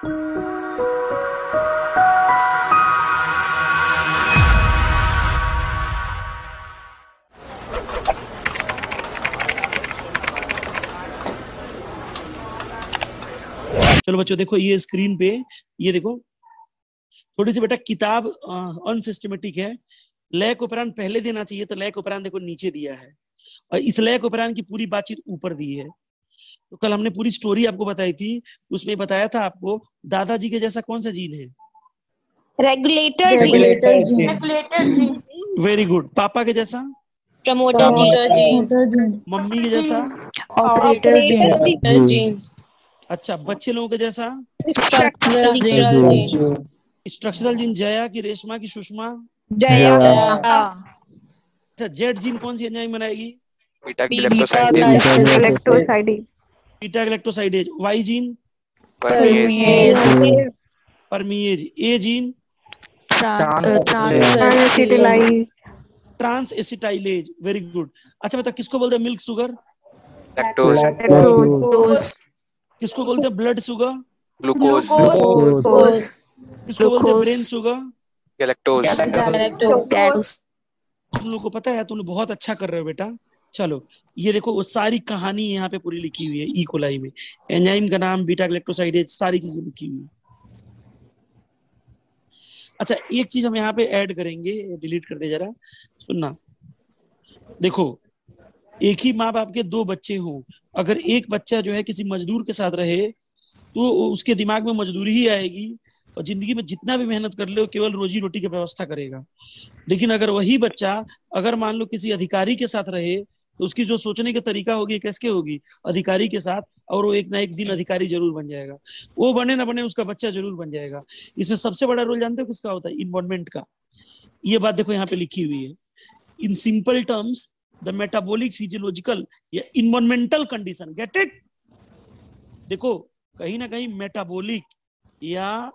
चलो बच्चों देखो ये स्क्रीन पे, ये देखो थोड़ी सी बेटा किताब अनसिस्टमेटिक है। लैक उपरांत पहले देना चाहिए, तो लैक उपरांत देखो नीचे दिया है, और इस लैक उपरांत की पूरी बातचीत ऊपर दी है। तो कल हमने पूरी स्टोरी आपको बताई थी, उसमें बताया था आपको दादाजी के जैसा कौन सा जीन है? Regulator gene. Very good. पापा के जैसा? Promoter gene. मम्मी के जैसा? Operator gene. अच्छा, बच्चे लोगों के जैसा? Structural gene. Structural gene Jaya की, रेशमा की, सुषमा? जया। अच्छा, जेड जीन कौन सी एंजाइम बनाएगी? Beta galactosidase. Beta galactosidase. Y gene? Permease. Permease. A gene? Transacetylase. Very good. अच्छा बता, किसको बोलते हैं मिल्क शुगर? लैक्टोज। किसको बोलते हैं ब्लड शुगर? ग्लूकोज। किसको बोलते हैं ब्रेन शुगर? गैलेक्टोज। तुम लोग को पता है, तुम लोग बहुत अच्छा कर रहे हो बेटा। चलो ये देखो, वो सारी कहानी यहाँ पे पूरी लिखी हुई है। ई कोलाई में एंजाइम का नाम, बीटा ग्लैक्टोसाइडेज, सारी चीजें लिखी हुई है। अच्छा, एक चीज हम यहाँ पे ऐड करेंगे, डिलीट कर दे जरा, सुनना। देखो, एक ही माँ बाप के दो बच्चे हों, अगर एक बच्चा जो है किसी मजदूर के साथ रहे तो उसके दिमाग में मजदूरी ही आएगी, और जिंदगी में जितना भी मेहनत कर ले वो केवल रोजी रोटी की व्यवस्था करेगा। लेकिन अगर वही बच्चा अगर मान लो किसी अधिकारी के साथ रहे, तो उसकी जो सोचने का तरीका होगी कैसे होगी? अधिकारी के साथ, और वो एक ना एक दिन अधिकारी जरूर बन जाएगा। वो बने ना बने, उसका बच्चा जरूर बन जाएगा। इसमें सबसे बड़ा रोल जानते हो किसका होता है? इन्वायरमेंट का। ये बात देखो यहाँ पे लिखी हुई है, in simple terms the metabolic, physiological या इन्वायरमेंटल कंडीशन। Get it? देखो कहीं ना कहीं मेटाबॉलिक, या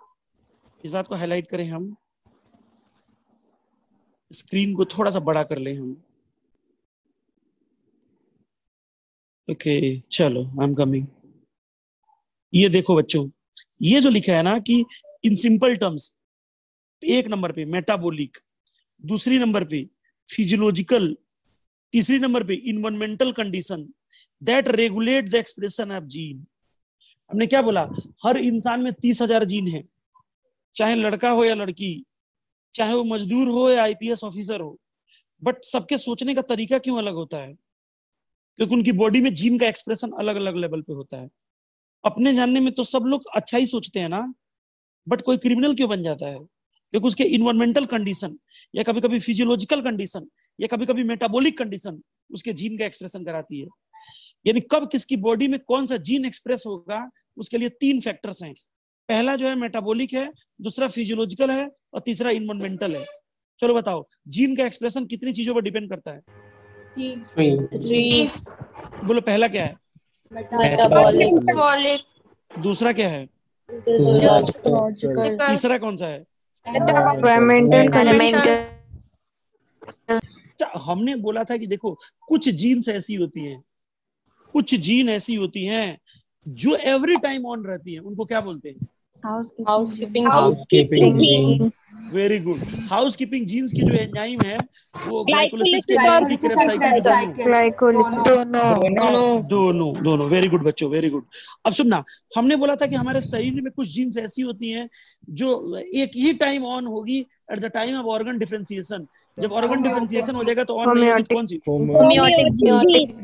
इस बात को हाईलाइट करें हम, स्क्रीन को थोड़ा सा बड़ा कर लें हम। ओके चलो, आई एम कमिंग। ये देखो बच्चों, ये जो लिखा है ना कि इन सिंपल टर्म्स, एक नंबर पे मेटाबॉलिक, दूसरी नंबर पे फिजियोलॉजिकल, तीसरी नंबर पे environmental condition that regulate the expression of gene. हमने क्या बोला? हर इंसान में 30,000 जीन है, चाहे लड़का हो या लड़की, चाहे वो मजदूर हो या आईपीएस ऑफिसर हो। बट सबके सोचने का तरीका क्यों अलग होता है? क्योंकि उनकी बॉडी में जीन का एक्सप्रेशन अलग अलग लेवल पे होता है। अपने जानने में तो सब लोग अच्छा ही सोचते हैं ना, बट कोई क्रिमिनल क्यों बन जाता है? क्योंकि उसके इन्वायरमेंटल कंडीशन, या कभी कभी फिजियोलॉजिकल कंडीशन, या कभी कभी मेटाबॉलिक कंडीशन उसके जीन का एक्सप्रेशन कराती है। यानी कब किसकी बॉडी में कौन सा जीन एक्सप्रेस होगा, उसके लिए 3 फैक्टर्स हैं। पहला जो है मेटाबॉलिक है, दूसरा फिजियोलॉजिकल है, और तीसरा इन्वायरमेंटल है। चलो बताओ, जीन का एक्सप्रेशन कितनी चीजों पर डिपेंड करता है? 3। बोलो, पहला क्या है? मेटाबॉलिक। दूसरा क्या है? तीसरा कौन सा है? हमने बोला था कि देखो, कुछ जीन्स ऐसी होती हैं, कुछ जीन ऐसी होती हैं जो एवरी टाइम ऑन रहती हैं, उनको क्या बोलते हैं? Housekeeping. Very good. Housekeeping genes की जो एंजाइम है वो ग्लाइकोलिसिस के एंजाइम की, क्रेब्स साइकिल की, दोनों। वेरी गुड बच्चों, वेरी गुड। अब सुनना, हमने बोला था कि हमारे शरीर में कुछ जीन्स ऐसी होती हैं जो एक ही टाइम ऑन होगी at the time of organ differentiation. जब ऑर्गन डिफरेंशिएशन हो जाएगा तो ऑन नहीं होगी, कौन सी? होम्योटिक।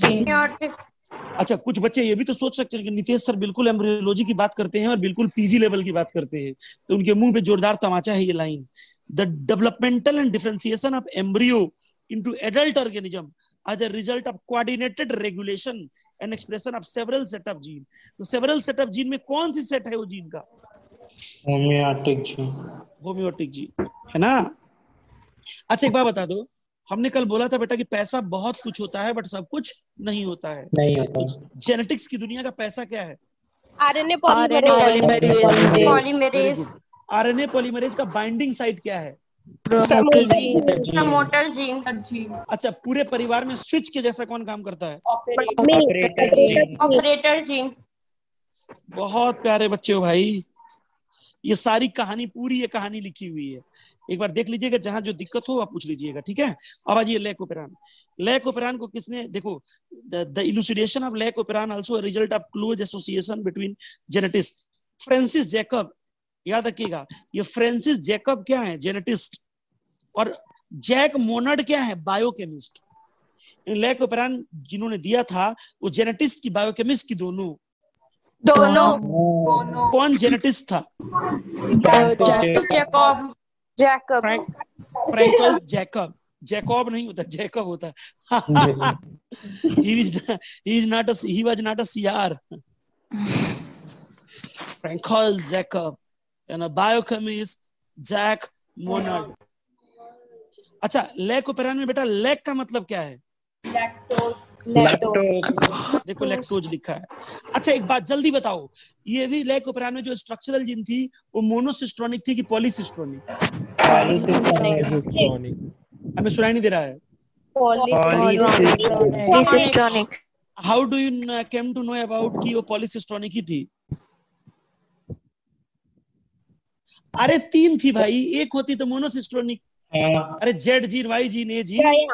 अच्छा, कुछ बच्चे ये भी तो सोच सकते हैं कि नितेश सर बिल्कुल एम्ब्रियोलॉजी की बात करते हैं और बिल्कुल पीजी लेवल की बात करते हैं, तो उनके मुंह पे जोरदार तमाचा है ये line. The developmental and differentiation of embryo into adult organism as a result of coordinated regulation and expression of several set of gene. तो सेवरल सेट ऑफ जीन में कौन सी सेट है वो जीन का? होम्योटिक जीन है ना। अच्छा एक बात बता दो, हमने कल बोला था बेटा कि पैसा बहुत कुछ होता है बट सब कुछ नहीं होता है। तो जेनेटिक्स की दुनिया का पैसा क्या है? RNA polymerase. आरएनए पॉलीमरेज का बाइंडिंग साइट क्या है? Promoter gene. अच्छा, पूरे परिवार में स्विच के जैसा कौन काम करता है? Operator gene. बहुत प्यारे बच्चे हो भाई। ये सारी कहानी, पूरी ये कहानी लिखी हुई है। एक बार देख लीजिएगा, जहां जो दिक्कत हो आप पूछ लीजिएगा, ठीक है। अब आइए लैक ओपेरान। लैक ओपेरान को किसने, देखो, the elucidation of lac operon also a result of close association between geneticist. Francis Jacob, याद रखिएगा, ये फ्रांसिस जैकब क्या है, जेनेटिस्ट, और जैक मोनर्ड क्या है, बायोकेमिस्ट। लैक ओपेरान जिन्होंने दिया था वो जेनेटिस्ट की, बायोकेमिस्ट की, दोनों। कौन जेनेटिस्ट था? जैकब। जैकब। फ्रैंकोस जैकब। जैकब नहीं होता, जैकब होता। he was not a CR. Francois Jacob and a biochemist Jacques Monod. अच्छा, लैक ओपेरान में बेटा लैक का मतलब क्या है? देखो लैक्टोज लिखा है। अच्छा एक बात जल्दी बताओ, ये भी लैक ओपेरान में जो स्ट्रक्चरल जीन थी वो मोनोसिस्ट्रोनिक थी कि पॉलीसिस्ट्रोनिक? हमें सुनाई नहीं दे रहा है। Polycistronic. How do you came to know about कि वो पॉलीसिस्ट्रोनिक ही थी? अरे 3 थी भाई, एक होती तो मोनोसिस्ट्रोनिक। अरे जेड जीन, वाई जीन, ए जीन,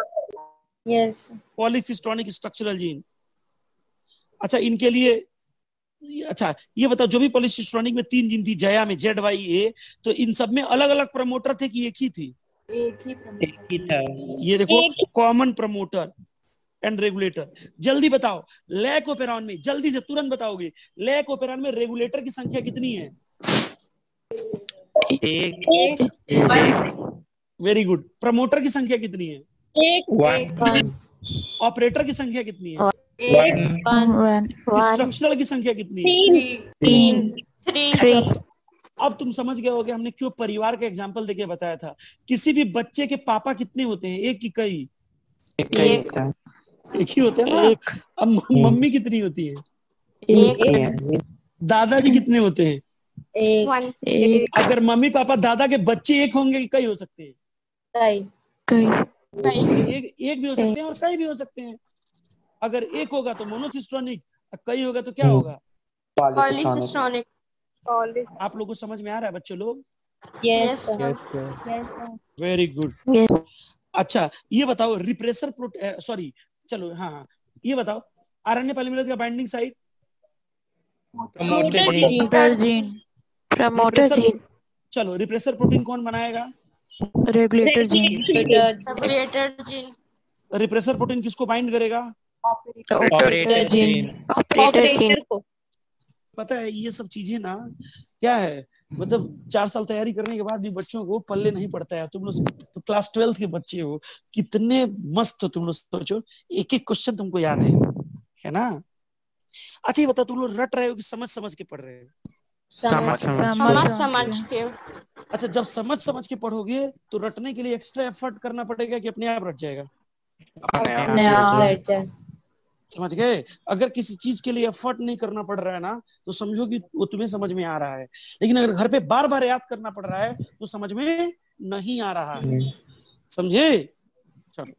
यस, पॉलीसिस्ट्रोनिक स्ट्रक्चरल जीन। अच्छा इनके लिए, अच्छा ये बताओ, जो भी पॉलीसिस्ट्रोनिक में 3 जीन थी, जया में जेड वाई ए, तो इन सब में अलग अलग प्रमोटर थे कि एक ही थी? एक ही था। ये देखो, कॉमन प्रमोटर एंड रेगुलेटर। जल्दी बताओ, लैक ओपेरान में, जल्दी से तुरंत बताओगे, लैक ओपेरान में रेगुलेटर की संख्या कितनी है? एक। Very good. प्रमोटर की संख्या कितनी है? एक। ऑपरेटर की संख्या कितनी है? वन। स्ट्रक्चरल की संख्या कितनी है? 3। अब तुम समझ गए होगे हमने क्यों परिवार का एग्जांपल देके बताया था। किसी भी बच्चे के पापा कितने होते हैं, एक की कई? एक ही होते हैं ना। अब मम्मी कितनी होती है? एक। दादाजी कितने होते हैं? एक। अगर मम्मी पापा दादा के बच्चे एक होंगे कि कई हो सकते हैं? एक भी हो सकते हैं और कई भी हो सकते हैं। अगर एक होगा तो मोनोसिस्ट्रोनिक, कई होगा तो क्या होगा? पॉलीसिस्ट्रोनिक। आप लोगों को समझ में आ रहा है बच्चे लोग? Yes very good. अच्छा ये बताओ, रिप्रेसर सॉरी, चलो हाँ हाँ, ये बताओ, आरएनए पॉलीमरेज का बाइंडिंग साइट? Promoter gene. चलो रिप्रेसर प्रोटीन कौन बनाएगा? Regulator gene. रिप्रेसर प्रोटीन किसको बाइंड करेगा? Operator gene. पता है ये सब चीजें ना क्या है, मतलब 4 साल तैयारी करने के बाद भी बच्चों को पल्ले नहीं पड़ता है। तुम लोग क्लास 12 के बच्चे हो, कितने मस्त हो तुम लोग, सोचो एक एक क्वेश्चन तुमको याद है ना। अच्छा ये बताओ, तुम लोग रट रहे हो कि समझ समझ के पढ़ रहे हो? समझ के। अच्छा जब समझ समझ के पढ़ोगे तो रटने के लिए एक्स्ट्रा एफर्ट करना पड़ेगा कि अपने आप रट जाएगा? समझ गए? अगर किसी चीज के लिए एफर्ट नहीं करना पड़ रहा है ना तो समझो कि वो तुम्हें समझ में आ रहा है, लेकिन अगर घर पे बार बार याद करना पड़ रहा है तो समझ में नहीं आ रहा है। समझे? चलो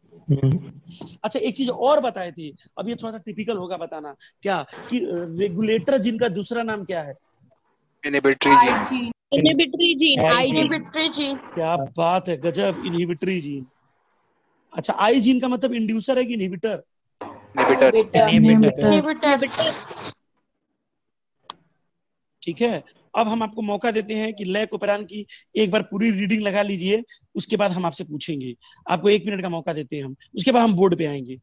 अच्छा एक चीज और बताई थी, अब ये थोड़ा सा टिपिकल होगा बताना, क्या कि रेगुलेटर जिनका दूसरा नाम क्या है? Inhibitory gene. क्या बात है, गजब, इनहिबिटरी जीन। अच्छा आई जीन का मतलब इंड्यूसर है कि इनहिबिटर? ठीक है। अब हम आपको मौका देते हैं कि लैक ओपेरान की एक बार पूरी रीडिंग लगा लीजिए, उसके बाद हम आपसे पूछेंगे। आपको 1 मिनट का मौका देते हैं हम, उसके बाद हम बोर्ड पे आएंगे।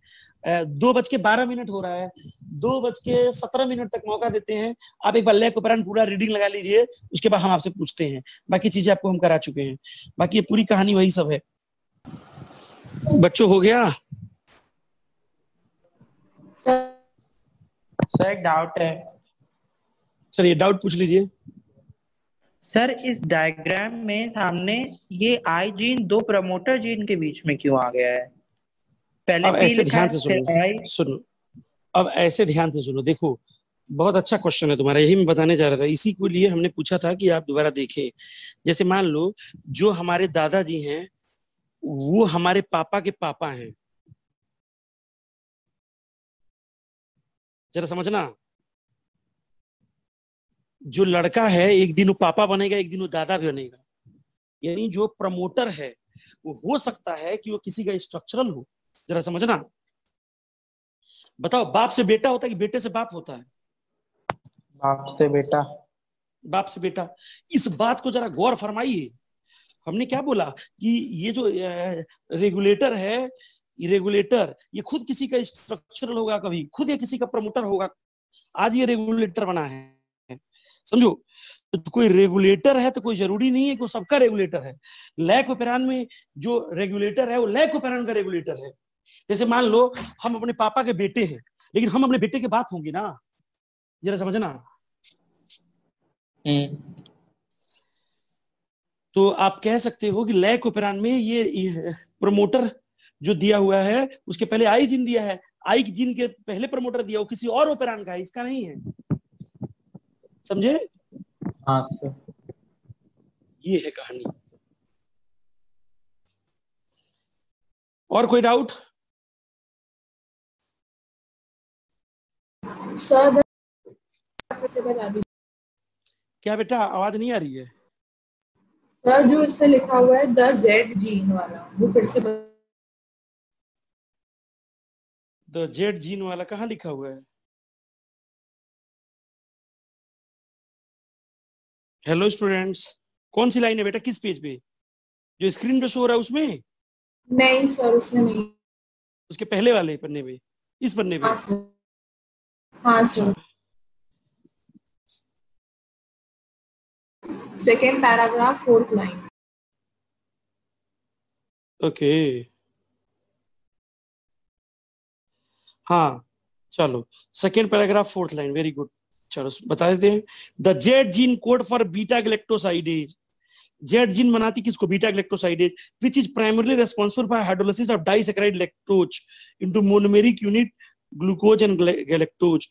2:12 हो रहा है, 2:17 तक मौका देते हैं। आप एक बार लैक ओपेरान पूरा रीडिंग लगा लीजिए, उसके बाद हम आपसे पूछते हैं। बाकी चीजें आपको हम करा चुके हैं, बाकी ये पूरी कहानी वही सब है। बच्चों हो गया? सर एक डाउट है। चलिए डाउट पूछ लीजिए। सर इस डायग्राम में सामने ये आई जीन 2 प्रमोटर जीन के बीच में क्यों आ गया है? पहले अब पी ऐसे लिखा ध्यान है से फिर आई। सुनो, अब ऐसे ध्यान से सुनो। देखो बहुत अच्छा क्वेश्चन है तुम्हारा, यही मैं बताने जा रहा था। इसी को लिए हमने पूछा था कि आप दोबारा देखें। जैसे मान लो जो हमारे दादाजी हैं वो हमारे पापा के पापा हैं, जरा समझना। जो लड़का है एक दिन वो पापा बनेगा, एक दिन वो दादा भी बनेगा। यानी जो प्रमोटर है वो हो सकता है कि वो किसी का स्ट्रक्चरल हो। जरा समझना। बताओ, बाप से बेटा होता है कि बेटे से बाप होता है? बाप से बेटा। बाप से बेटा। इस बात को जरा गौर फरमाइए। हमने क्या बोला कि ये जो रेगुलेटर है, ये रेगुलेटर ये खुद किसी का स्ट्रक्चरल होगा, कभी खुद ये किसी का प्रमोटर होगा। आज ये रेगुलेटर बना है, समझो। तो कोई रेगुलेटर है तो कोई जरूरी नहीं है कि वो सबका रेगुलेटर है। लैक ओपेरान में जो रेगुलेटर है वो लैक ओपेरान का रेगुलेटर है। जैसे मान लो हम अपने पापा के बेटे हैं, लेकिन हम अपने बेटे के बाप होंगे ना। जरा समझना। तो आप कह सकते हो कि लैक ओपेरान में ये प्रमोटर जो दिया हुआ है उसके पहले आई जीन दिया है, आई जीन के पहले प्रमोटर दिया वो किसी और ओपेरान का है, इसका नहीं है। समझे? हाँ सर। ये है कहानी। और कोई डाउट? सर फिर से बता दीजिए। क्या बेटा, आवाज नहीं आ रही है? सर जो इसमें लिखा हुआ है द जेड जीन वाला, वो फिर से द जेड जीन वाला कहाँ लिखा हुआ है? हेलो स्टूडेंट्स, कौन सी लाइन है बेटा, किस पेज पे? जो स्क्रीन पे शो हो रहा है उसमें? नहीं सर, उसमें नहीं। उसके पहले वाले पन्ने पे, इस पन्ने पे? हाँ सर। हाँ sir, second paragraph fourth line. Okay हाँ, चलो second paragraph fourth line, very good. चलो बता देते हैं। The Z gene code for beta galactosidase. Z gene बनाती किसको? Beta galactosidase, which is primarily responsible for hydrolysis of disaccharide lactose into monomeric unit glucose and galactose.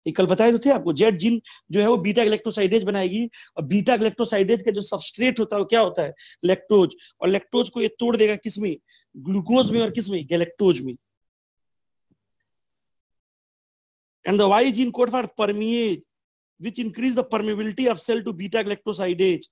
ये कल बताए तो थे आपको। जेड जीन जो है वो बीटा गैलेक्टोसाइडेज बनाएगी, और बीटा गैलेक्टोसाइडेज का जो सबस्ट्रेट होता है वो क्या होता है? लैक्टोज। और लैक्टोज को ये तोड़ देगा किसमें? ग्लूकोज में, और किसमें? गैलेक्टोज में। And the Y gene code for permease, which increase the permeability of cell to beta galactosidase.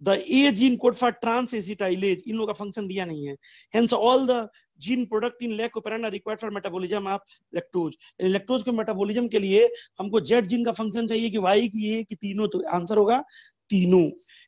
The A gene code for trans-acetylase, इन लोगों का फंक्शन दिया नहीं है। Hence all the gene product in lac operon are required for metabolism of lactose. Lactose के metabolism के लिए हमको Z gene का फंक्शन चाहिए कि वाई की ये कि तीनों, तो आंसर होगा तीनों।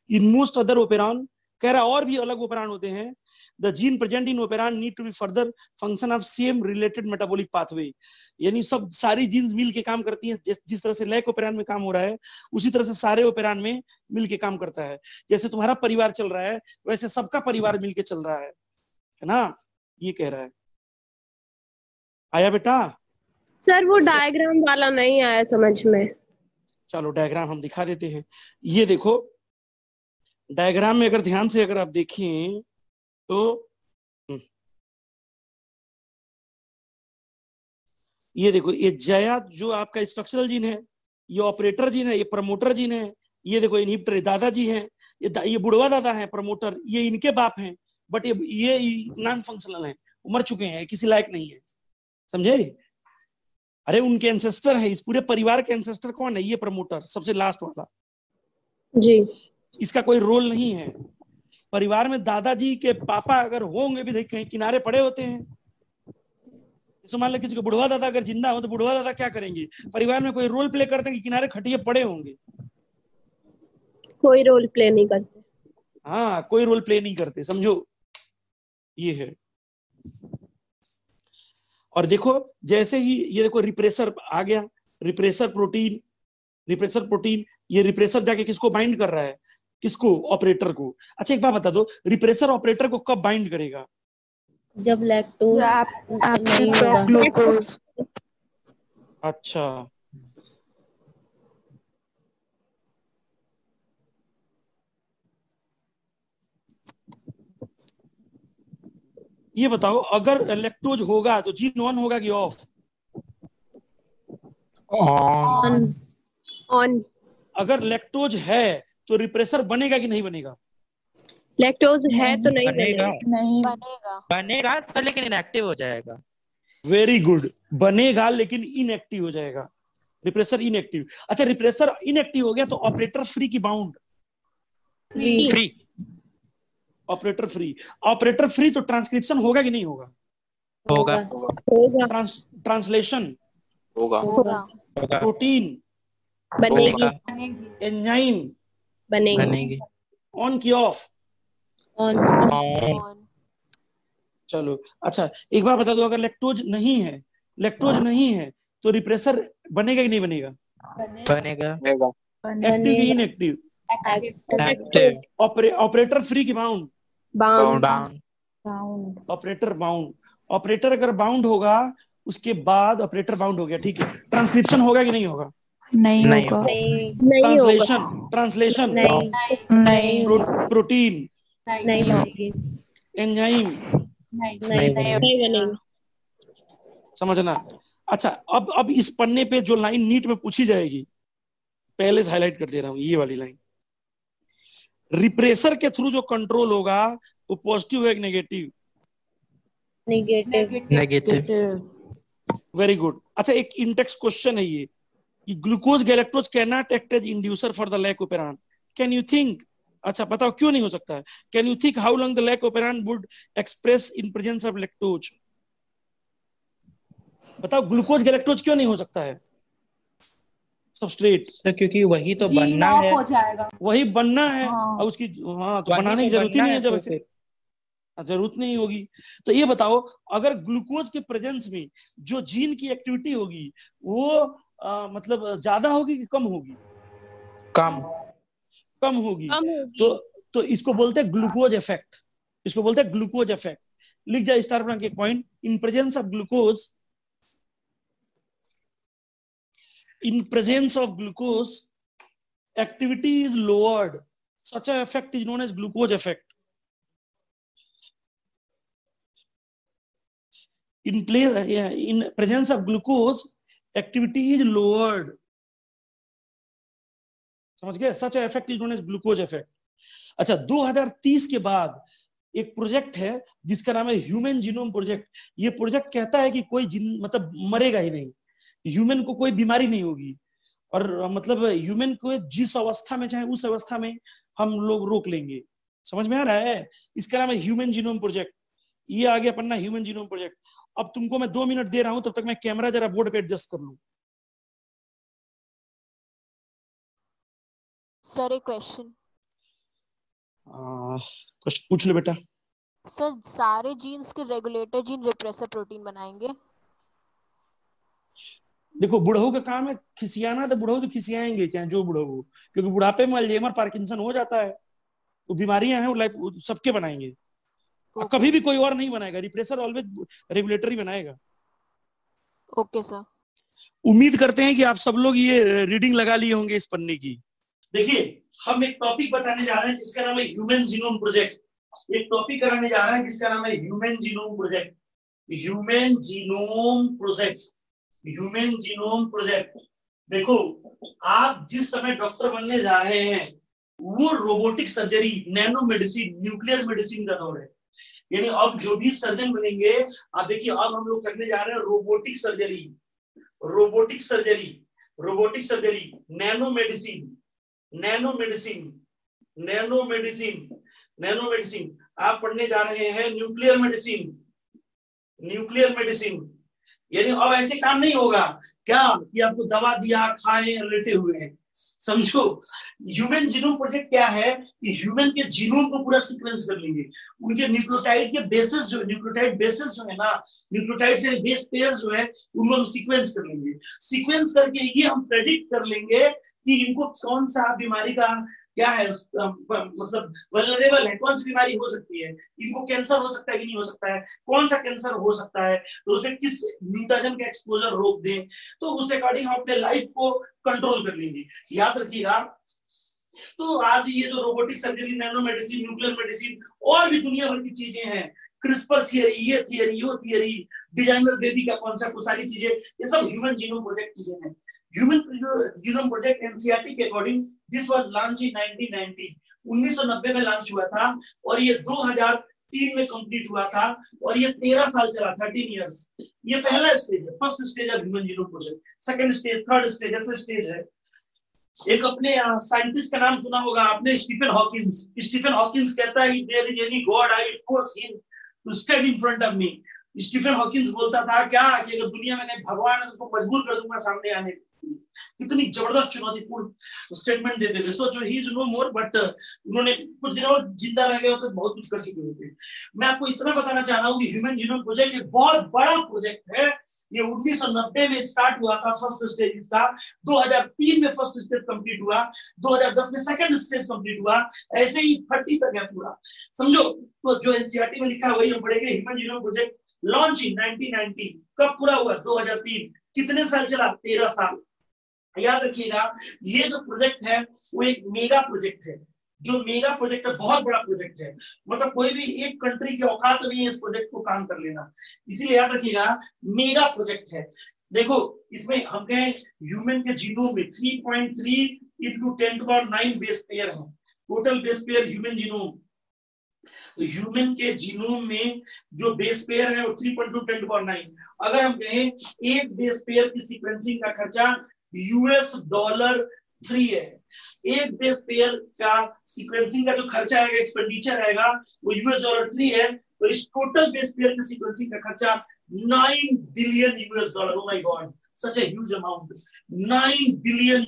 इन मोस्ट अदर ओपेरॉन, कह रहा और भी अलग ओपेरॉन होते हैं। The gene present in operon need to be further function of same related metabolic pathway. यानी सब सारी जीन्स मिल के काम करती हैं। जिस तरह से लैक ओपेरॉन में काम हो रहा है उसी तरह से सारे ओपेरॉन में मिल के काम करता है। जैसे तुम्हारा परिवार चल रहा है वैसे सबका परिवार मिल के चल रहा है ना? ये कह रहा है। आया बेटा? सर वो डायग्राम वाला नहीं आया समझ में। चलो डायग्राम हम दिखा देते हैं। ये देखो, डायग्राम में अगर ध्यान से अगर आप देखें तो ये देखो, ये जया जो आपका स्ट्रक्चरल जीन है, ये ऑपरेटर जीन है, ये प्रमोटर जीन है। ये देखो इनहिबिटर दादाजी हैं, ये बुढ़वा दादा हैं प्रमोटर, ये इनके बाप हैं। बट ये नॉन फंक्शनल हैं, मर चुके हैं, किसी लायक नहीं है। समझे? अरे उनके एंसेस्टर है, इस पूरे परिवार के एंसेस्टर कौन है? ये प्रमोटर, सबसे लास्ट वाला जी। इसका कोई रोल नहीं है। परिवार में दादाजी के पापा अगर होंगे भी कहीं किनारे पड़े होते हैं। जैसे मान लो किसी को बुढ़वा दादा अगर जिंदा हो तो बुढ़वा दादा क्या करेंगे? परिवार में कोई रोल प्ले करते हैं कि किनारे खटिए पड़े होंगे? कोई रोल प्ले नहीं करते। हाँ, कोई रोल प्ले नहीं करते, समझो। ये है। और देखो जैसे ही ये देखो रिप्रेसर आ गया, रिप्रेसर प्रोटीन, ये रिप्रेसर जाके किसको बाइंड कर रहा है? किसको? ऑपरेटर को। अच्छा एक बात बता दो, रिप्रेसर ऑपरेटर को कब बाइंड करेगा? जब लैक्टोज नहीं होगा। ग्लूकोज। अच्छा, ये बताओ अगर लैक्टोज होगा तो जीन ऑन होगा कि ऑफ? ऑन। अगर लैक्टोज है तो रिप्रेसर बनेगा कि नहीं बनेगा? लैक्टोज है तो नहीं बनेगा। नहीं बनेगा तो लेकिन इनएक्टिव हो जाएगा। वेरी गुड, बनेगा लेकिन इनएक्टिव हो जाएगा। Repressor inactive. अच्छा, रिप्रेसर इनएक्टिव हो गया तो ऑपरेटर फ्री की bound, free, operator free. Operator free तो ट्रांसक्रिप्शन होगा कि नहीं होगा? होगा, होगा, ट्रांसलेशन, होगा, होगा, प्रोटीन, बनेगी, एंजाइम, बनेगी, ऑन की ऑफ। ऑन, चलो अच्छा, एक बार बता दो, अगर लैक्टोज नहीं है, लैक्टोज नहीं है तो रिप्रेसर बनेगा कि नहीं बनेगा? बनेगा, एक्टिव की इनएक्टिव? एक्टिव, ऑपरेटर फ्री की bound, bound, operator bound. Operator अगर बाउंड होगा उसके बाद ऑपरेटर बाउंड हो गया, ठीक है। ट्रांसक्रिप्शन होगा कि नहीं होगा? नहीं होगा, नहीं होगा, ट्रांसलेशन, नहीं, प्रोटीन, नहीं बनेगी, एंजाइम, नहीं नहीं बनेगी। समझना। अच्छा, अब इस पन्ने पे जो लाइन नीट में पूछी जाएगी, पहले से हाईलाइट कर दे रहा हूं, ये वाली लाइन। रिप्रेसर के थ्रू जो कंट्रोल होगा वो पॉजिटिव है कि नेगेटिव? नेगेटिव। Very good. अच्छा, एक इंटेक्स क्वेश्चन है ये कि glucose galactose can not act as inducer for the lac operon, can you think? अच्छा बताओ क्यों नहीं हो सकता है? Can you think how long the lac operon would express in presence of lactose? बताओ ग्लूकोज गैलेक्टोज क्यों नहीं हो सकता है सबस्ट्रेट? तो क्योंकि वही तो बनना है, हो जाएगा। वही बनना है। हाँ। और उसकी तो वही बनाने की तो जरूरत ही बनना नहीं है है, जब तो ऐसे जरूरत नहीं होगी। तो ये बताओ, अगर ग्लूकोज के प्रेजेंस में जो जीन की एक्टिविटी होगी वो मतलब ज्यादा होगी कि कम होगी? कम कम होगी। कम होगी। तो इसको बोलते हैं ग्लूकोज इफेक्ट, इसको बोलते हैं ग्लूकोज इफेक्ट। लिख जाए स्टार बना के point, in presence of glucose, in presence of glucose activity is lowered, such a effect is known as glucose effect. In presence of glucose activity is lowered, समझ गए? such a effect is known as glucose effect. अच्छा, 2030 के बाद एक project है जिसका नाम है ह्यूमन जीनोम प्रोजेक्ट। ये प्रोजेक्ट कहता है कि कोई जीन मतलब मरेगा ही नहीं, ह्यूमन को कोई बीमारी नहीं होगी, और मतलब ह्यूमन को जिस अवस्था में चाहे उस अवस्था में हम लोग रोक लेंगे। समझ में आ रहा है? इसका नाम है ह्यूमन जीनोम प्रोजेक्ट। ये आ गया पन्ना, ह्यूमन जीनोम प्रोजेक्ट। अब तुमको मैं 2 मिनट दे रहा हूं, तब तक मैं कैमरा जरा बोर्ड पे एडजस्ट कर लूं। सर एक क्वेश्चन। कुछ पूछ लो बेटा। सर सारे जीन्स के रेगुलेटर जीन रिप्रेसर प्रोटीन बनाएंगे? देखो, बुढ़ऊ का काम है खिसियाना, तो बुढ़ऊ तो खिसियाएंगे चाहे जो बुढ़ऊ हो, क्योंकि बुढ़ापे में अल्जाइमर पार्किंसन हो जाता है, वो बीमारियां हैं, वो लाइफ सबके बनाएंगे। कभी भी कोई और नहीं बनाएगा, रिप्रेसर ऑलवेज रेगुलेटरी बनाएगा। Okay sir. उम्मीद करते हैं कि आप सब लोग ये रीडिंग लगा लिए होंगे इस पन्ने की। देखिए, हम एक टॉपिक बताने जा रहे हैं जिसका नाम है ह्यूमन जीनोम प्रोजेक्ट। एक टॉपिक कराने जा रहे हैं जिसका नाम है human genome project. Human genome project, human genome project. देखो, आप जिस समय डॉक्टर बनने जा रहे हैं वो robotic surgery, nano medicine, nuclear medicine का दौर है। यानी अब जो भी सर्जन बनेंगे, आप देखिए, अब हम लोग करने जा रहे हैं robotic surgery, robotic surgery, robotic surgery, nano medicine, nano medicine, nano medicine, nano medicine. आप पढ़ने जा रहे हैं न्यूक्लियर मेडिसिन, न्यूक्लियर मेडिसिन। यानी अब ऐसे काम नहीं होगा क्या कि आपको दवा दिया, खाए, लेटे हुए हैं। समझो, ह्यूमन जीनोम प्रोजेक्ट क्या है कि ह्यूमन के जीनोम को पूरा सीक्वेंस कर लेंगे, उनके न्यूक्लियोटाइड के बेसिस जो, न्यूक्लियोटाइड बेसिस जो है ना, न्यूक्लियोटाइड से बेस पेयर जो है, उनको हम सीक्वेंस कर लेंगे। सीक्वेंस करके ये हम प्रेडिक्ट कर लेंगे कि इनको कौन सा बीमारी का क्या है, मतलब वल्नरेबल है, कौन सी बीमारी हो सकती है, इनको कैंसर हो सकता है कि नहीं हो सकता है, कौन सा कैंसर हो सकता है, तो उसमें किस म्यूटेशन का एक्सपोजर रोक दें, तो उस अकॉर्डिंग हम अपने लाइफ को कंट्रोल कर लेंगे। याद रखिएगा। तो आज ये जो robotic surgery, nano medicine, nuclear medicine और भी दुनिया भर की चीजें हैं, क्रिस्पर थियरी, ये थियरी, वो थियरी, डिजाइनर बेबी का कॉन्सेप्ट, वो सारी चीजें, ये सब ह्यूमन जीनोम प्रोजेक्ट चीजें हैं। ह्यूमन जीनोम प्रोजेक्ट एनसीईआरटी के according this was launch in 1990, 1990 में लॉन्च हुआ था, और ये 2000 2003 में कंप्लीट हुआ था और ये 13 साल चला, 13 इयर्स। ये पहला स्टेज है, फर्स्ट स्टेज है human genome project. Second stage, third stage, ऐसे स्टेज है। एक अपने साइंटिस्ट का नाम सुना होगा आपने, स्टीफन हॉकिंस। स्टीफन हॉकिंस कहता है there is any God I will force him to stand in front of me. Stephen Hawkins बोलता था क्या कि अगर दुनिया में भगवान है उसको मजबूर कर दूंगा सामने आने। कितनी जबरदस्त चुनौतीपूर्ण स्टेटमेंट देते थे। सोचो he is no more, but उन्होंने कुछ दिनों जिंदा रह गए होते, बहुत कुछ कर चुके होते। मैं आपको इतना बताना चाह रहा हूँ कि ह्यूमन जीनोम प्रोजेक्ट एक बहुत बड़ा प्रोजेक्ट है। ये 1990 में स्टार्ट हुआ था फर्स्ट स्टेज इसका, 2003 में फर्स्ट स्टेज कंप्लीट हुआ, 2010 में सेकंड स्टेज कंप्लीट हुआ, ऐसे ही 30 तक है पूरा। समझो, तो जो एनसीईआरटी में लिखा है वही हम पढ़ेंगे। Human genome project launch in 1990, कब पूरा हुआ? 2003। कितने साल चला? 13 साल। याद रखिएगा, ये जो प्रोजेक्ट है वो एक मेगा प्रोजेक्ट है। जो मेगा प्रोजेक्ट है, बहुत बड़ा प्रोजेक्ट है। मतलब कोई भी एक कंट्री की औकात नहीं है इस प्रोजेक्ट को काम कर लेना, इसीलिए याद रखिएगा मेगा प्रोजेक्ट है। देखो, इसमें हम कहें ह्यूमन के जीनोम में 3.3 × 10⁹ बेस पेयर है। Total base pair human genome, human के जीनोम में जो बेस पेयर है वो 3.2 × 10⁹। अगर हम कहें एक बेस पेयर की सीक्वेंसिंग का खर्चा $3 है। एक बेस पेयर का सीक्वेंसिंग का जो खर्चा आएगा, एक्सपेंडिचर आएगा, वो $3 है। तो इस टोटल बेस पेयर की सीक्वेंसिंग का खर्चा $9 billion. O my God, such a huge amount, $9 billion.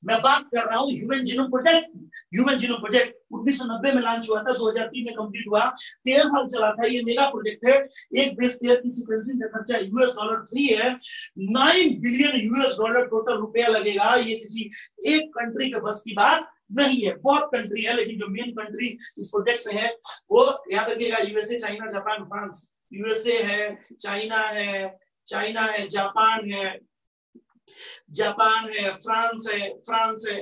मैं बात कर रहा हूँ human genome project. Human genome project 1990 में लॉन्च हुआ था, 2003 में कंप्लीट हुआ, 13 साल चला था। ये मेगा प्रोजेक्ट है। एक बेस पेयर की सीक्वेंसिंग का खर्चा $3 है। $9 बिलियन टोटल रुपया लगेगा। ये किसी एक कंट्री के बस की बात नहीं है, बहुत कंट्री है, लेकिन जो मेन कंट्री इस प्रोजेक्ट में है वो याद रखिएगा USA, China, Japan, France. USA है, चाइना है, जापान है, फ्रांस है।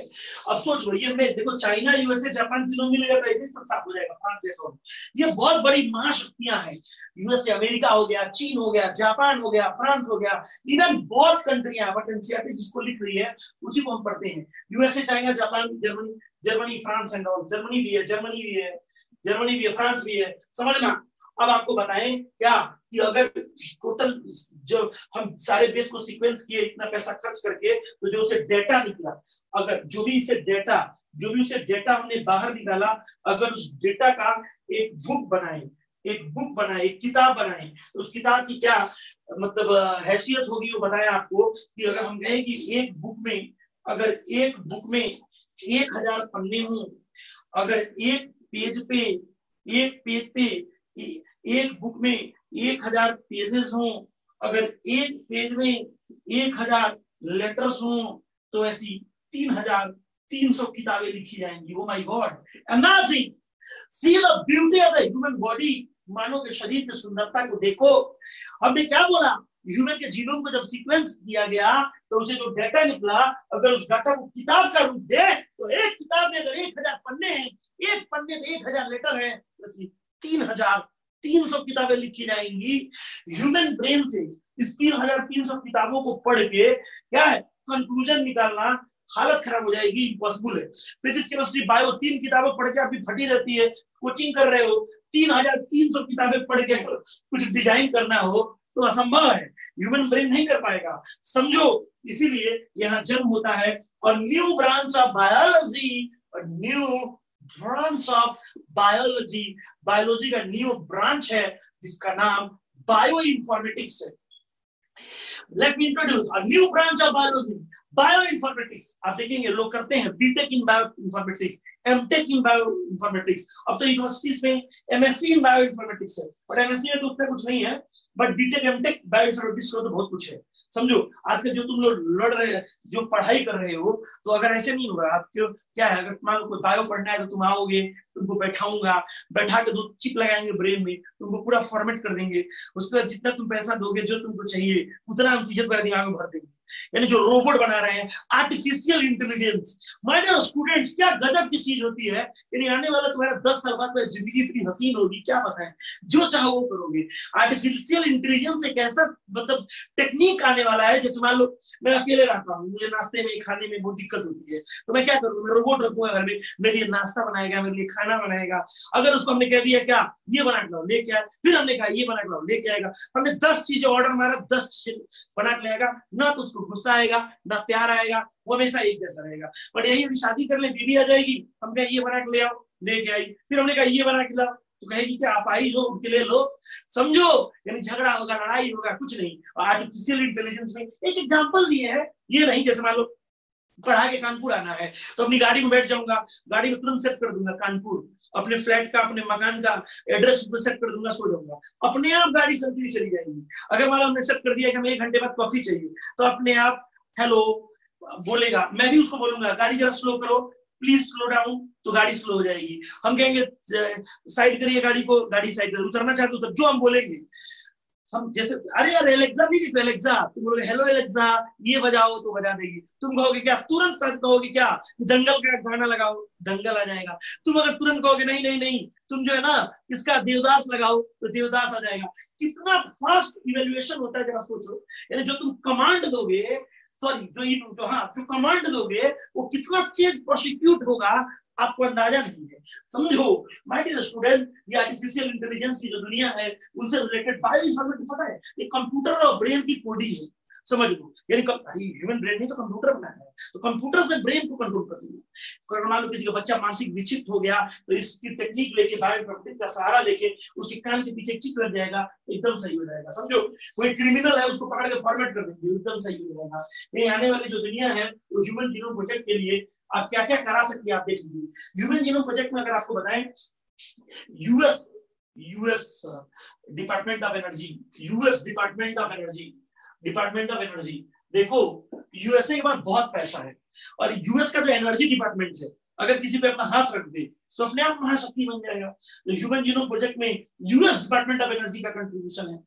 अब सोच लो, ये मैं देखो, चाइना, यूएसए, जापान तीनों मिलेगा तो ऐसे सब साफ हो जाएगा। फ्रांस है तो ये बहुत बड़ी महाशक्तियां हैं। यूएसए, अमेरिका हो गया, चीन हो गया, जापान हो गया, फ्रांस हो गया, इवन बहुत कंट्रियां। बट एनसीईआरटी जिसको लिख रही है उसी को हम पढ़ते हैं। USA, China, Japan, Germany, France and all. Germany भी है, फ्रांस भी है। समझना। अब आपको बताएं क्या कि अगर टोटल जो हम सारे बेस को सीक्वेंस किए इतना पैसा खर्च करके, तो जो उसे डेटा निकला, अगर जो भी उसे डेटा हमने बाहर निकाला, अगर उस डेटा का एक बुक बनाए, एक किताब बनाए, तो उस किताब की क्या मतलब हैसियत होगी वो बताया आपको। कि अगर हम कहें कि एक बुक में 1000 पन्ने हों, अगर एक बुक में 1000 पेजेस हों, अगर एक पेज में 1000 लेटर्स हों, तो ऐसी 3300 किताबें लिखी जाएंगी। Oh my God, imagine, see the beauty of the human body. मानव के शरीर की सुंदरता को देखो। हमने क्या बोला? ह्यूमन के जीनोम को जब सीक्वेंस किया गया तो उसे जो डेटा निकला, अगर उस डाटा को किताब का रूप दे, तो एक किताब में अगर 1000 पन्ने हैं, एक पन्ने में 1000 लेटर है, तो 3300 किताबें लिखी जाएंगी। ह्यूमन ब्रेन से इस 3300 किताबों को पढ़ के क्या है कंक्लूजन निकालना, हालत खराब हो जाएगी, इम्पॉसिबल है। फिजिक्स, केमिस्ट्री, बायो 3 किताबें पढ़ के आपकी फटी रहती है, कोचिंग कर रहे हो, 3300 किताबें पढ़ के कुछ डिजाइन करना हो तो असंभव है। ह्यूमन ब्रेन नहीं कर पाएगा, समझो। इसीलिए यहाँ जन्म होता है और new branch of biology, biology का न्यू ब्रांच है जिसका नाम बायो इन्फॉर्मेटिक्स है। Let me introduce a new branch of biology, bioinformatics। आप देखेंगे लोग करते हैं BTech in bioinformatics, MTech in bioinformatics. अब तो यूनिवर्सिटीज में एमएससी इन बायोइन्फॉर्मेटिक्स है, बट एमएससी में तो उतना कुछ नहीं है, बट बीटेक, एमटेक, बायोइन्फॉर्मेटिक्स को तो बहुत कुछ है। समझो, आजकल जो तुम लोग लड़ रहे, जो पढ़ाई कर रहे हो, तो अगर ऐसे नहीं होगा, आपको क्या है, अगर तुम्हारा कोई बायो पढ़ना है तो तुम आओगे, तुमको बैठा के 2 चिप लगाएंगे ब्रेन में, तुमको पूरा फॉर्मेट कर देंगे। उसके बाद जितना तुम पैसा दोगे, जो तुमको चाहिए उतना हम चीजें तुम्हारे दिमाग में भर देंगे। यानी जो रोबोट बना रहे हैं, artificial intelligence. My dear students, क्या गजब की चीज होती है। यानी आने वाला तुम्हारा 10 साल बाद में जिंदगी इतनी हसीन होगी, क्या पता है, जो चाहो वो करोगे। आर्टिफिशियल इंटेलिजेंस एक ऐसा मतलब टेक्निक आने वाला है, जैसे मान लो मैं अकेले रहता हूँ, मुझे नाश्ते में खाने में बहुत दिक्कत होती है, तो मैं क्या करूँगा, मैं रोबोट रखूंगा घर में, मेरे लिए नाश्ता बनाएगा, मेरे लिए खाना बनाएगा। अगर उसको हमने कह दिया क्या ये बना के लाओ, लेके आए, फिर हमने कहा ये बना के लाओ, लेके आएगा। हमने 10 चीजें ऑर्डर मारा, 10 चीजें बना के लाएगा। ना तो उसको गुस्सा आएगा, ना प्यार आएगा, वो हमेशा एक जैसा रहेगा। बट यही अभी शादी कर ले, बीवी आ जाएगी, हम कहें ये बना के ले आओ, लेके आई, फिर हमने कहा ये बना के लाओ, तो कहेगी कि आप आई लो, उठ के ले लो। समझो, यानी झगड़ा होगा, लड़ाई होगा, कुछ नहीं। आर्टिफिशियल इंटेलिजेंस में एक एग्जांपल दिए है, ये नहीं जैसे मान लो पढ़ा के कानपुर आना है, तो अपनी गाड़ी में बैठ जाऊंगा, गाड़ी में तुरंत सेट कर दूंगा कानपुर, अपने फ्लैट का, अपने मकान का एड्रेस उसमें सेट कर दूंगा, सो जाऊंगा, अपने आप गाड़ी चलती हुई चली जाएगी। अगर मान लो हमने सेट कर दिया कि हमें 1 घंटे बाद कॉफी चाहिए, तो अपने आप हेलो बोलेगा, मैं भी उसको बोलूंगा गाड़ी जरा स्लो करो, प्लीज स्लो डाउन, तो गाड़ी स्लो हो जाएगी। हम कहेंगे साइड करिए गाड़ी को, गाड़ी साइड कर, उतरना चाहते हो तब जो हम बोलेंगे, हम जैसे अरे यार एलेक्सा नहीं, एलेक्सा, तुम बोलोगे हेलो एलेक्सा ये बजाओ तो बजा देगी। तुम कहोगे क्या, तुरंत कहोगे क्या दंगल का गाना लगाओ, दंगल आ जाएगा। तुम अगर तुरंत कहोगे नहीं नहीं नहीं, तुम जो है ना इसका देवदास लगाओ, तो देवदास आ जाएगा। कितना फास्ट इवेल्युएशन होता है जरा सोचो। यानी जो तुम कमांड दोगे, सॉरी जो कमांड दोगे वो कितना तेज प्रोसिक्यूट होगा, आपको अंदाजा नहीं है। समझो माय डियर स्टूडेंट, ये आर्टिफिशियल इंटेलिजेंस की जो दुनिया है उनसे रिलेटेड बायोइन्फॉर्मेटिक्स पता है, ये कंप्यूटर और ब्रेन की कोडिंग है, समझ लो। यानी ह्यूमन ब्रेन नहीं तो कंप्यूटर बनाया है, तो कंप्यूटर से ब्रेन को कंट्रोल कर सकते हैं। मान लो किसी का बच्चा मानसिक विक्षिप्त हो गया, तो इसकी टेक्निक लेके, बायोइन्फॉर्मेटिक्स का सहारा लेके उसके कान के पीछे चिप लग जाएगा, एकदम सही हो जाएगा। समझो कोई क्रिमिनल है, उसको पकड़ के फॉर्मेट कर देंगे, एकदम सही हो जाएगा। ये आने वाली जो दुनिया है वो ह्यूमन जीनोम प्रोजेक्ट के लिए आप क्या क्या करा सकते हैं, आप देख लीजिए। ह्यूमन जीनोम प्रोजेक्ट में अगर आपको बताएं, यूएस डिपार्टमेंट ऑफ एनर्जी, देखो यूएसए के पास बहुत पैसा है, और यूएस का जो एनर्जी डिपार्टमेंट है, अगर किसी पे अपना हाथ रख दे तो अपने आप महाशक्ति बन जाएगा। तो ह्यूमन जीनोम प्रोजेक्ट में यूएस डिपार्टमेंट ऑफ एनर्जी का कंट्रीब्यूशन है।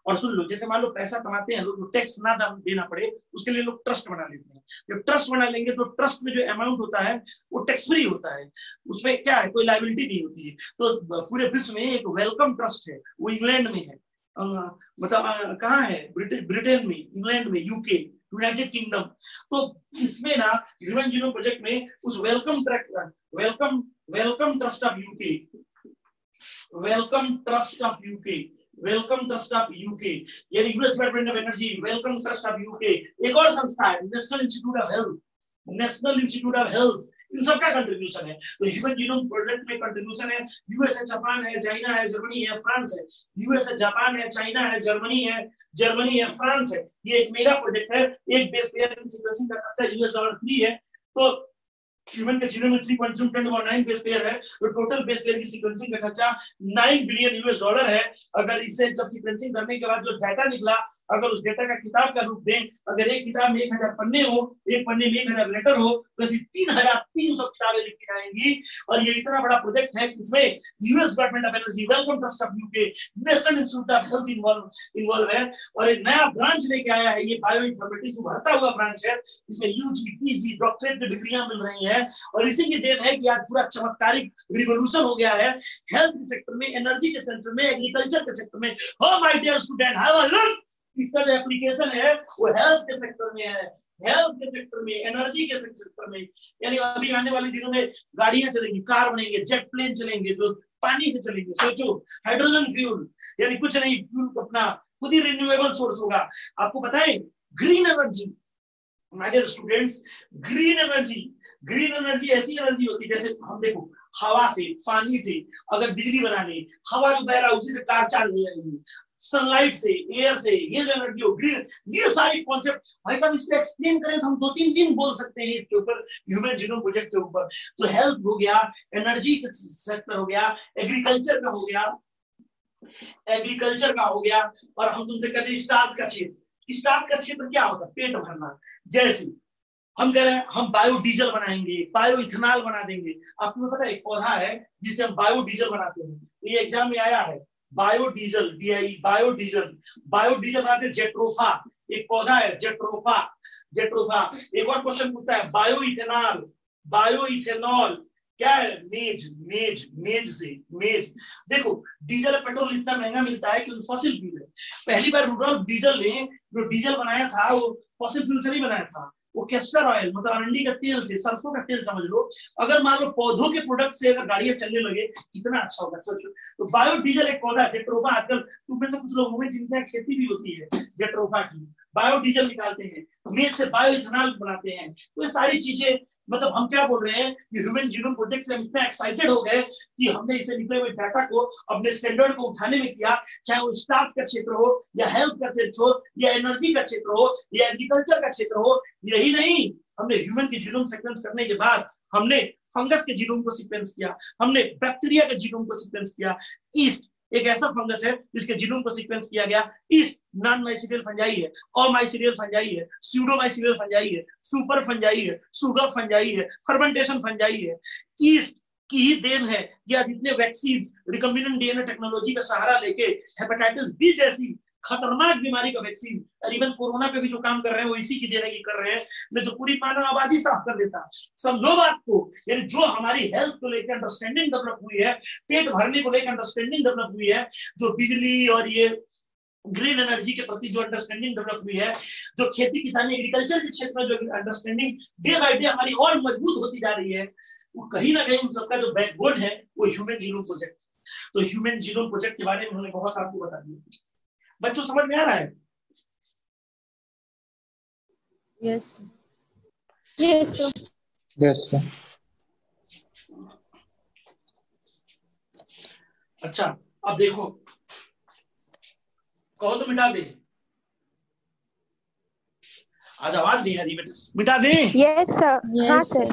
और सुन लो, जैसे मान लो पैसा कमाते हैं लोग, टैक्स ना देना पड़े, उसके लिए लोग ट्रस्ट बना लेते हैं। जब ट्रस्ट बना लेंगे तो ट्रस्ट में जो अमाउंट होता है वो टैक्स फ्री होता है, उसमें क्या है, कोई लायबिलिटी नहीं होती है। तो पूरे विश्व में एक वेलकम ट्रस्ट है, वो इंग्लैंड में है, मतलब कहाँ है, ब्रिटेन में, इंग्लैंड में, यूके, यूनाइटेड किंगडम। तो इसमें ना ह्यूमन जीनोम प्रोजेक्ट में उस वेलकम ट्रस्ट ऑफ यूके यानी US department of energy, Wellcome Trust of UK, एक और संस्था है नेशनल इंस्टीट्यूट ऑफ हेल्थ, इन सबका कंट्रीब्यूशन है। तो ह्यूमन जीनोम प्रोजेक्ट में कंट्रीब्यूशन है यूएस है, जापान है, चाइना है, जर्मनी है, फ्रांस है। यूएस है, जापान है, चाइना है, जर्मनी है, फ्रांस है। ये एक मेगा प्रोजेक्ट है। एक बेस पेयर की सीक्वेंसिंग का खर्चा $3 है। तो ह्यूमन के जीनोम में 3.7 बेस पेयर है, तो टोटल बेस पेयर की सीक्वेंसिंग का खर्चा $9 बिलियन है। अगर इसे जब सीक्वेंसिंग करने के बाद जो डाटा निकला, अगर उस डाटा का किताब का रूप दें, अगर एक किताब में 1000 पन्ने हो, एक पन्ने में 1000 लेटर हो, तो ऐसी 3300 किताबें लिखी जाएंगी। और ये इतना बड़ा प्रोजेक्ट है कि इसमें US department of energy, Wellcome Trust of UK, national institute of health involve है। और एक नया ब्रांच लेके आया है, ये बायोइन्फॉर्मेटिक्स उभरता हुआ ब्रांच है। इसमें यूजी, पीजी, डॉक्टरेट की डिग्रियां मिल रही हैं। और इसी की देन है कि आज पूरा चमत्कारिक रिवॉल्यूशन हो गया है हेल्थ के सेक्टर में, एनर्जी के सेक्टर में, एग्रीकल्चर के सेक्टर में। हो my dear student, have a look, इसका जो एप्लीकेशन है वो हेल्थ के सेक्टर में है, हेल्थ के सेक्टर में, एनर्जी के सेक्टर में। यानी अभी आने वाले दिनों में गाड़ियां चलेंगी, कार बनेंगे, जेट प्लेन चलेंगे जो पानी से चलेंगे। सोचो, हाइड्रोजन फ्यूल, यानी कुछ नहीं, फ्यूल अपना खुद ही रिन्यूएबल सोर्स होगा। आपको पता है green energy, my dear students, green energy ऐसी एनर्जी होती है, जैसे हम देखो हवा से, पानी से अगर बिजली बनाने, हवा जो बह रहा है उसी से कार चालू हो जाएगी, सनलाइट से, एयर से, ये जो एनर्जी हो, ग्रीन, ये सारी कॉन्सेप्ट भाई साहब इसको एक्सप्लेन करें तो हम 2-3 दिन बोल सकते हैं इसके ऊपर, ह्यूमन जीनोम प्रोजेक्ट के ऊपर। तो हेल्थ हो गया, एनर्जी का सेक्टर हो गया, एग्रीकल्चर का हो गया, और हम तुमसे कहते हैं स्टार्च का क्षेत्र क्या होता है, पेट भरना। जैसे हम कह रहे हैं हम बायोडीजल बनाएंगे, बायो इथेनॉल बना देंगे। आपको पता है एक पौधा है जिसे हम बायोडीजल बनाते हैं, ये एग्जाम में आया है, बायोडीजल बनाते हैं, जेट्रोफा, एक पौधा है जेट्रोफा। जेट्रोफा। एक और क्वेश्चन पूछता है बायो इथेनॉल, बायो इथेनॉल क्या है? मेज। देखो डीजल और पेट्रोल इतना महंगा मिलता है कि फॉसिल फ्यूल है। पहली बार रुडोल्फ डीजल ने जो डीजल बनाया था वो फॉसिल फ्यूल से नहीं बनाया था, वो कैस्टर ऑयल मतलब अरंडी का तेल से, सरसों का तेल समझ लो। अगर मान लो पौधों के प्रोडक्ट से अगर गाड़ियां चलने लगे कितना अच्छा होगा सोचो। तो बायोडीजल एक पौधा है जेट्रोफा। आजकल तुम में से कुछ लोगों में जिनके खेती भी होती है जेट्रोफा की, बायोडीजल निकालते हैं, मेज से बायो इथेनॉल बनाते हैं। तो ये सारी चीजें मतलब हम क्या बोल रहे हैं कि ह्यूमन जीनोम प्रोजेक्ट से हम इतना एक्साइटेड हो गए कि हमने इसे निकले हुए डाटा को अपने स्टैंडर्ड को उठाने में किया, चाहे वो स्टाफ का क्षेत्र हो या हेल्थ का क्षेत्र हो या एनर्जी का क्षेत्र हो या एग्रीकल्चर का क्षेत्र हो। यही नहीं, हमने ह्यूमन के जीनोम सीक्वेंस करने के बाद हमने फंगस के जीनोम को सीक्वेंस किया, हमने बैक्टीरिया के जीनोम को सीक्वेंस किया। ईस्ट एक ऐसा फंगस है जिसके जीनोम को सीक्वेंस किया गया। ईस्ट नॉन माइसीरियल फंजाई है, अमाइसीरियल फंजाई है, स्यूडोमाइसीरियल फंजाई है, सुपर फंजाई है, सुगर फंजाई है, फर्मेंटेशन फंजाई है। ईस्ट की ही देन है कि आज इतने वैक्सीन रिकम्बिनेंट डीएनए टेक्नोलॉजी का सहारा लेके हेपेटाइटिस बी जैसी खतरनाक बीमारी का वैक्सीन, और इवन कोरोना पे भी जो काम कर रहे हैं वो इसी की देने की कर रहे हैं, नहीं तो पूरी मानव आबादी साफ कर देता। समझो बात को, यानी जो हमारी हेल्थ को लेकर अंडरस्टैंडिंग डेवलप हुई है, पेट भरने को लेकर अंडरस्टैंडिंग डेवलप हुई है, जो बिजली और ये ग्रीन एनर्जी के प्रति जो अंडरस्टैंडिंग डेवलप हुई है, जो खेती किसानी एग्रीकल्चर के क्षेत्र में जो अंडरस्टैंडिंग डे बाय डे हमारी और मजबूत होती जा रही है, वो कहीं ना कहीं उन सबका जो बैकबोन है वो ह्यूमन जीनोम प्रोजेक्ट। तो ह्यूमन जीनोम प्रोजेक्ट के बारे में उन्होंने बहुत आपको बता दिया। बच्चों समझ में आ रहा है? Yes sir. अच्छा अब देखो, कहो तो मिटा दे। आज आवाज नहीं आ रही बेटा, मिटा दे। Yes sir. हाँ सर।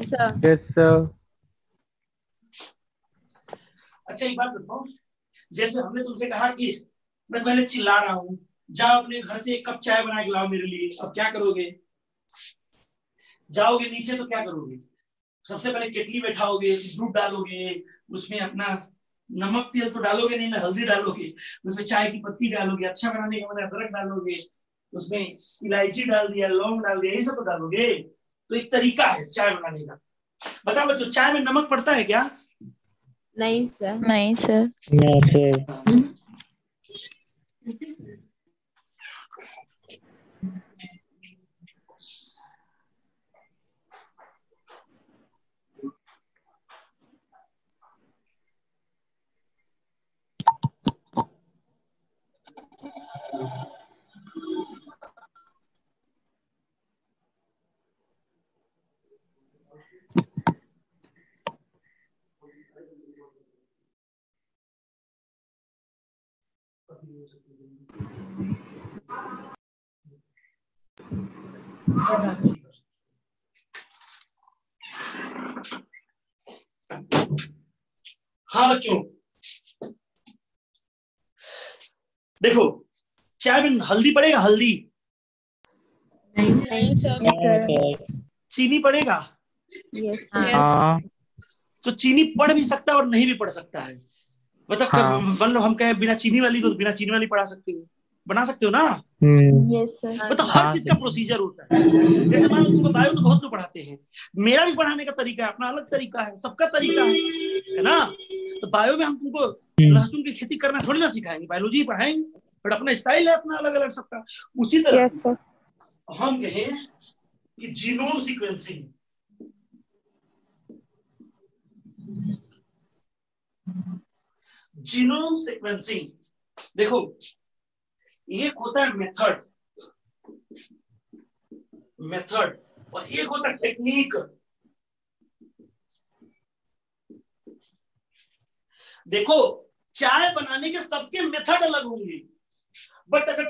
अच्छा एक बात बताओ, जैसे हमने तुमसे कहा कि मैं पहले चिल्ला रहा हूँ, जाओ अपने घर से एक कप चाय बना के लाओ मेरे लिए। अब क्या करोगे? जाओगे नीचे तो क्या करोगे? सबसे पहले केटली बैठाओगे, दूध डालोगे, उसमें अपना नमक तेल तो डालोगे नहीं ना, हल्दी डालोगे, उसमें चाय की पत्ती डालोगे, अच्छा बनाने का मतलब अदरक डालोगे, उसमें इलायची डाल दिया, लौंग डाल दिया, ये सब तो डालोगे। तो एक तरीका है चाय बनाने का। बताओ बच्चों, चाय में नमक पड़ता है क्या? नहीं सर। नहीं सर। हाँ बच्चों देखो, चाय में हल्दी पड़ेगा? हल्दी नहीं सर। चीनी पड़ेगा? यस हाँ। तो चीनी पड़ भी सकता है और नहीं भी पड़ सकता है। मतलब मतलब हम कहें बिना चीनी वाली, तो बिना चीनी वाली बना सकते हो ना? Yes sir. मतलब हर चीज का प्रोसीजर होता है। जैसे मान लो तुमको बायो तो बहुत लोग पढ़ाते हैं, मेरा भी पढ़ाने का तरीका है, अपना अलग तरीका है, सबका तरीका है ना? तो बायो में हम तुमको लहसुन की खेती करना थोड़ी ना सिखाएंगे, बायोलॉजी पढ़ाएंगे, बट अपना स्टाइल है अपना अलग अलग सबका। उसी तरह हम कहें कि जीनोम सीक्वेंसिंग, जीनोम सीक्वेंसिंग देखो, एक होता है मेथड और एक होता है टेक्निक। देखो चाय बनाने के सबके मेथड अलग होंगे, बट अगर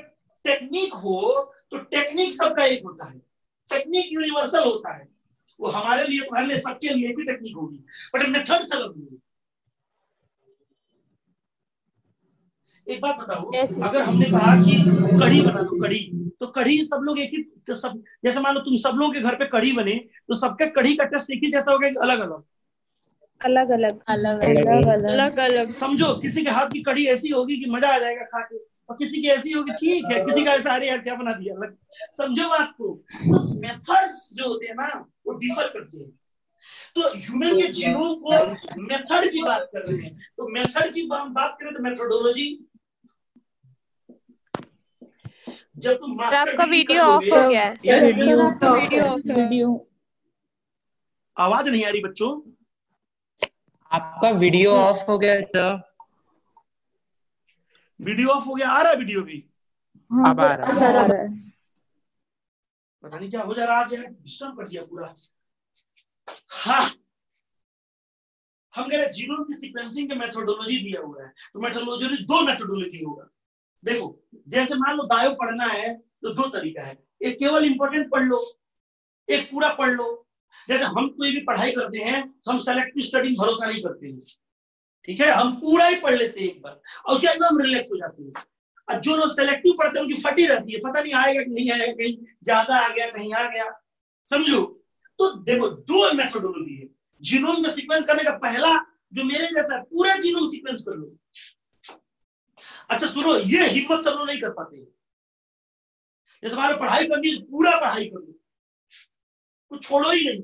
टेक्निक हो तो टेक्निक सबका एक होता है, टेक्निक यूनिवर्सल होता है। वो हमारे लिए, तुम्हारे लिए, सबके लिए भी टेक्निक होगी, बट मेथड अलग होंगे। एक बात बताओ, अगर हमने कहा कि कढ़ी बना दो, तो कढ़ी सब लोग एक ही, तो सब जैसे मान लो तुम सब लोगों के घर पे कढ़ी बने, तो सबका कढ़ी का टेस्ट एक ही जैसा होगा कि अलग अलग? अलग अलग। समझो किसी के हाथ की कढ़ी ऐसी होगी कि मजा आ जाएगा खा के, और किसी की ऐसी होगी, ठीक है, किसी का ऐसा, अरे यार क्या बना दिया अलग। समझो बात को। तो मेथड्स जो होते हैं ना वो डिफर करते हैं। तो ह्यूमन के जीनोम को मेथड की बात कर रहे हैं, तो मेथड की बात करें तो मेथोडोलॉजी, जब तुम मास्टर आपका डिग्री वीडियो कर ऑफ लोगे, हो गया है। वीडियो आवाज नहीं आ रही बच्चों, आपका वीडियो ऑफ हो गया सर। वीडियो ऑफ हो गया, आ रहा है वीडियो भी, अब आ रहा है। पता नहीं क्या हो जा रहा है आज, डिस्टर्ब कर दिया पूरा। हाँ, हम कह रहे जीनोम की सीक्वेंसिंग के मेथोडोलॉजी दिया हुआ है, तो मेथोडोलॉजी दो मेथोडोलॉजी होगा। देखो जैसे मान लो बायो पढ़ना है तो दो तरीका है, एक केवल इंपॉर्टेंट पढ़ लो, एक पूरा पढ़ लो। जैसे हम कोई भी पढ़ाई करते हैं तो हम सेलेक्टिव स्टडी में भरोसा नहीं करते हैं, ठीक है, हम पूरा ही पढ़ लेते हैं एक बार और उसके एकदम रिलैक्स हो जाते हैं। और जो लोग सेलेक्टिव पढ़ते हैं उनकी फटी रहती है, पता नहीं आएगा कि नहीं आएगा, कहीं ज्यादा आ गया कहीं आ गया, समझो। तो देखो दो मेथोडोलॉजी है जीनोम का सीक्वेंस करने का। पहला जो मेरे जैसा पूरा जीनोम सीक्वेंस कर लो। अच्छा सुनो, ये हिम्मत सब लोग नहीं कर पाते। जैसे हमारे पढ़ाई करनी है पूरा पढ़ाई कर लो, कुछ छोड़ो ही नहीं,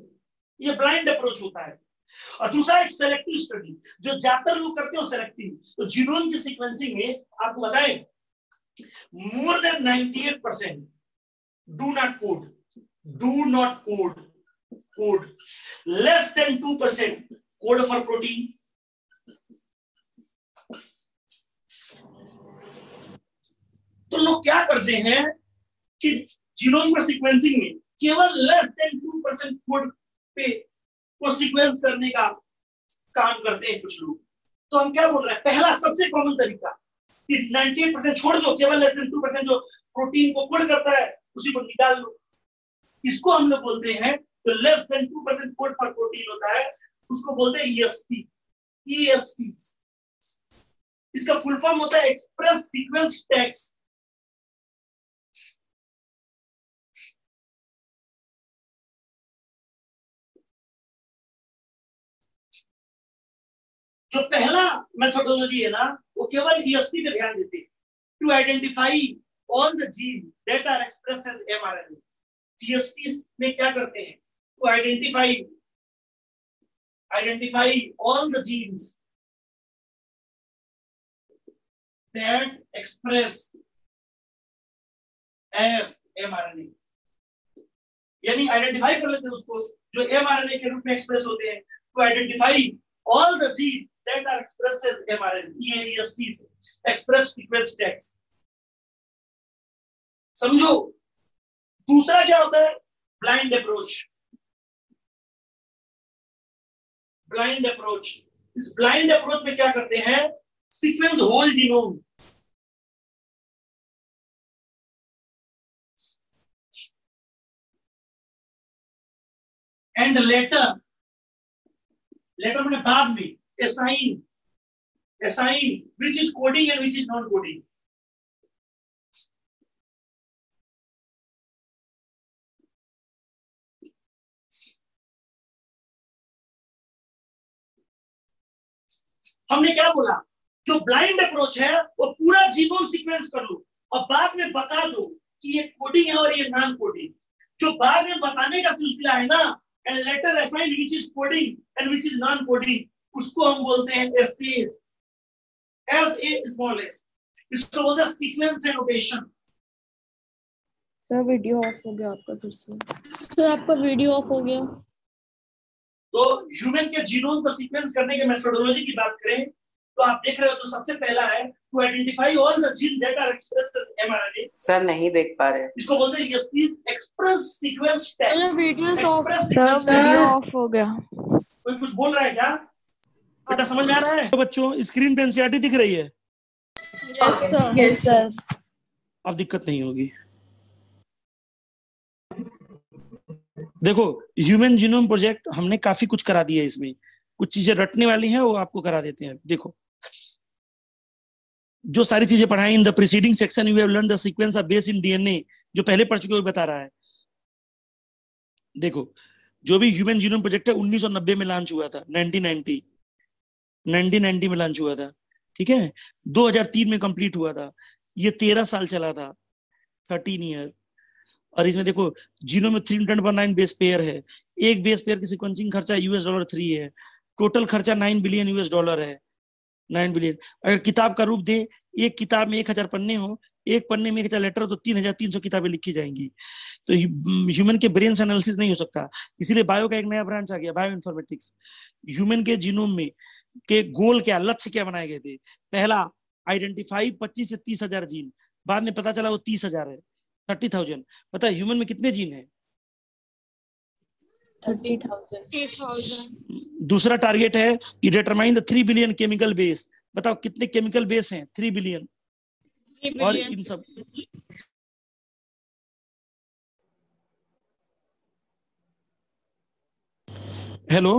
ये ब्लाइंड अप्रोच होता है। और दूसरा एक सेलेक्टिव स्टडी, जो ज्यादातर लोग करते हो सेलेक्टिव। तो जीनोम की सीक्वेंसिंग में आपको बताएं more than 98% do not code, less than 2% code for protein। तो लोग क्या करते हैं कि जीनोम का सीक्वेंसिंग में केवल less than 2% कोड पे को सीक्वेंस करने का काम करते हैं कुछ लोग। तो हम क्या बोल रहे हैं, पहला सबसे कॉमन तरीका कि 98% छोड़ दो, केवल लेस देन 2% जो प्रोटीन को कोड करता है उसी को निकाल लो। इसको हम लोग बोलते हैं, तो लेस देन 2% कोड पर प्रोटीन होता है, उसको बोलते हैं EST। इसका फुल फॉर्म होता है एक्सप्रेस सीक्वेंस टेक्स्ट। जो पहला मेथोडोलॉजी है ना वो केवल EST पे ध्यान देते हैं, to identify all the gene that are expressed as mRNA। EST में क्या करते हैं, to identify all the genes that expressed as mRNA, यानी आइडेंटिफाई कर लेते हैं उसको जो mRNA के रूप में एक्सप्रेस होते हैं। To identify all the genes that are expressed as mRNA, EST, express sequence text। समझो। दूसरा क्या होता है, ब्लाइंड अप्रोच। इस ब्लाइंड अप्रोच में क्या करते हैं, sequence whole genome, and later मैंने बाद में assign which is coding and which is non coding। हमने क्या बोला, जो ब्लाइंड अप्रोच है वो पूरा जीनोम सीक्वेंस कर लो और बाद में बता दो कि ये कोडिंग है और ये नॉन कोडिंग। जो बाद में बताने का सिलसिला है ना, and later assign which is coding and which is non coding, उसको हम बोलते हैं SA। इसको बोलते हैं sequence annotation. Sir video off हो गया आपका फिर से। सर आपका वीडियो ऑफ हो गया। तो ह्यूमन के जीनोम को सीक्वेंस करने के मेथोडोलॉजी की बात करें तो आप देख रहे हो, तो सबसे पहला है to identify all the gene that are expressed as mRNA। Sir नहीं देख पा रहे, इसको बोलते हैं express sequence text. Video off हो गया। कोई कुछ बोल रहा है क्या बेटा, समझ में आ रहा है? तो बच्चों स्क्रीन पे एनसीईआरटी दिख रही है? Yes sir. अब दिक्कत नहीं होगी। देखो ह्यूमन जीनोम प्रोजेक्ट हमने काफी कुछ करा दिया है, इसमें कुछ चीजें रटने वाली हैं वो आपको करा देते हैं। देखो जो सारी चीजें पढ़ाई in the preceding section you have learn the sequence of base in DNA, जो पहले पढ़ चुके हो बता रहा है। देखो जो भी ह्यूमन जीनोम प्रोजेक्ट है 1990 में लॉन्च हुआ था, 1990 में लॉन्च हुआ था, ठीक है, 2003 में कंप्लीट हुआ था। ये 13 साल चला था, 13 ईयर। और इसमें देखो जीनोम में 310/9 बेस पेयर है, एक बेस पेयर की सीक्वेंसिंग खर्चा $3 है, टोटल खर्चा $9 बिलियन है, 9 बिलियन। अगर किताब का रूप दे, एक किताब में 1000 पन्ने हो, एक पन्ने में 1000 लेटर हो, तो 3300 किताबें लिखी जाएंगी। तो ह्यूमन के ब्रेन से एनालिसिस नहीं हो सकता, इसीलिए बायो का एक नया ब्रांच आ गया, बायो इन्फॉर्मेटिक्स। ह्यूमन के जीनोम में के गोल क्या, लक्ष्य क्या बनाए गए थे? पहला, आइडेंटिफाई 25 से 30,000 जीन, बाद में पता चला वो 30,000 है, 30,000। पता है ह्यूमन में कितने जीन है? 30,000। दूसरा टारगेट है कि determine the 3 billion chemical base. बताओ कितने केमिकल बेस हैं? 3 बिलियन। और इन सब हेलो,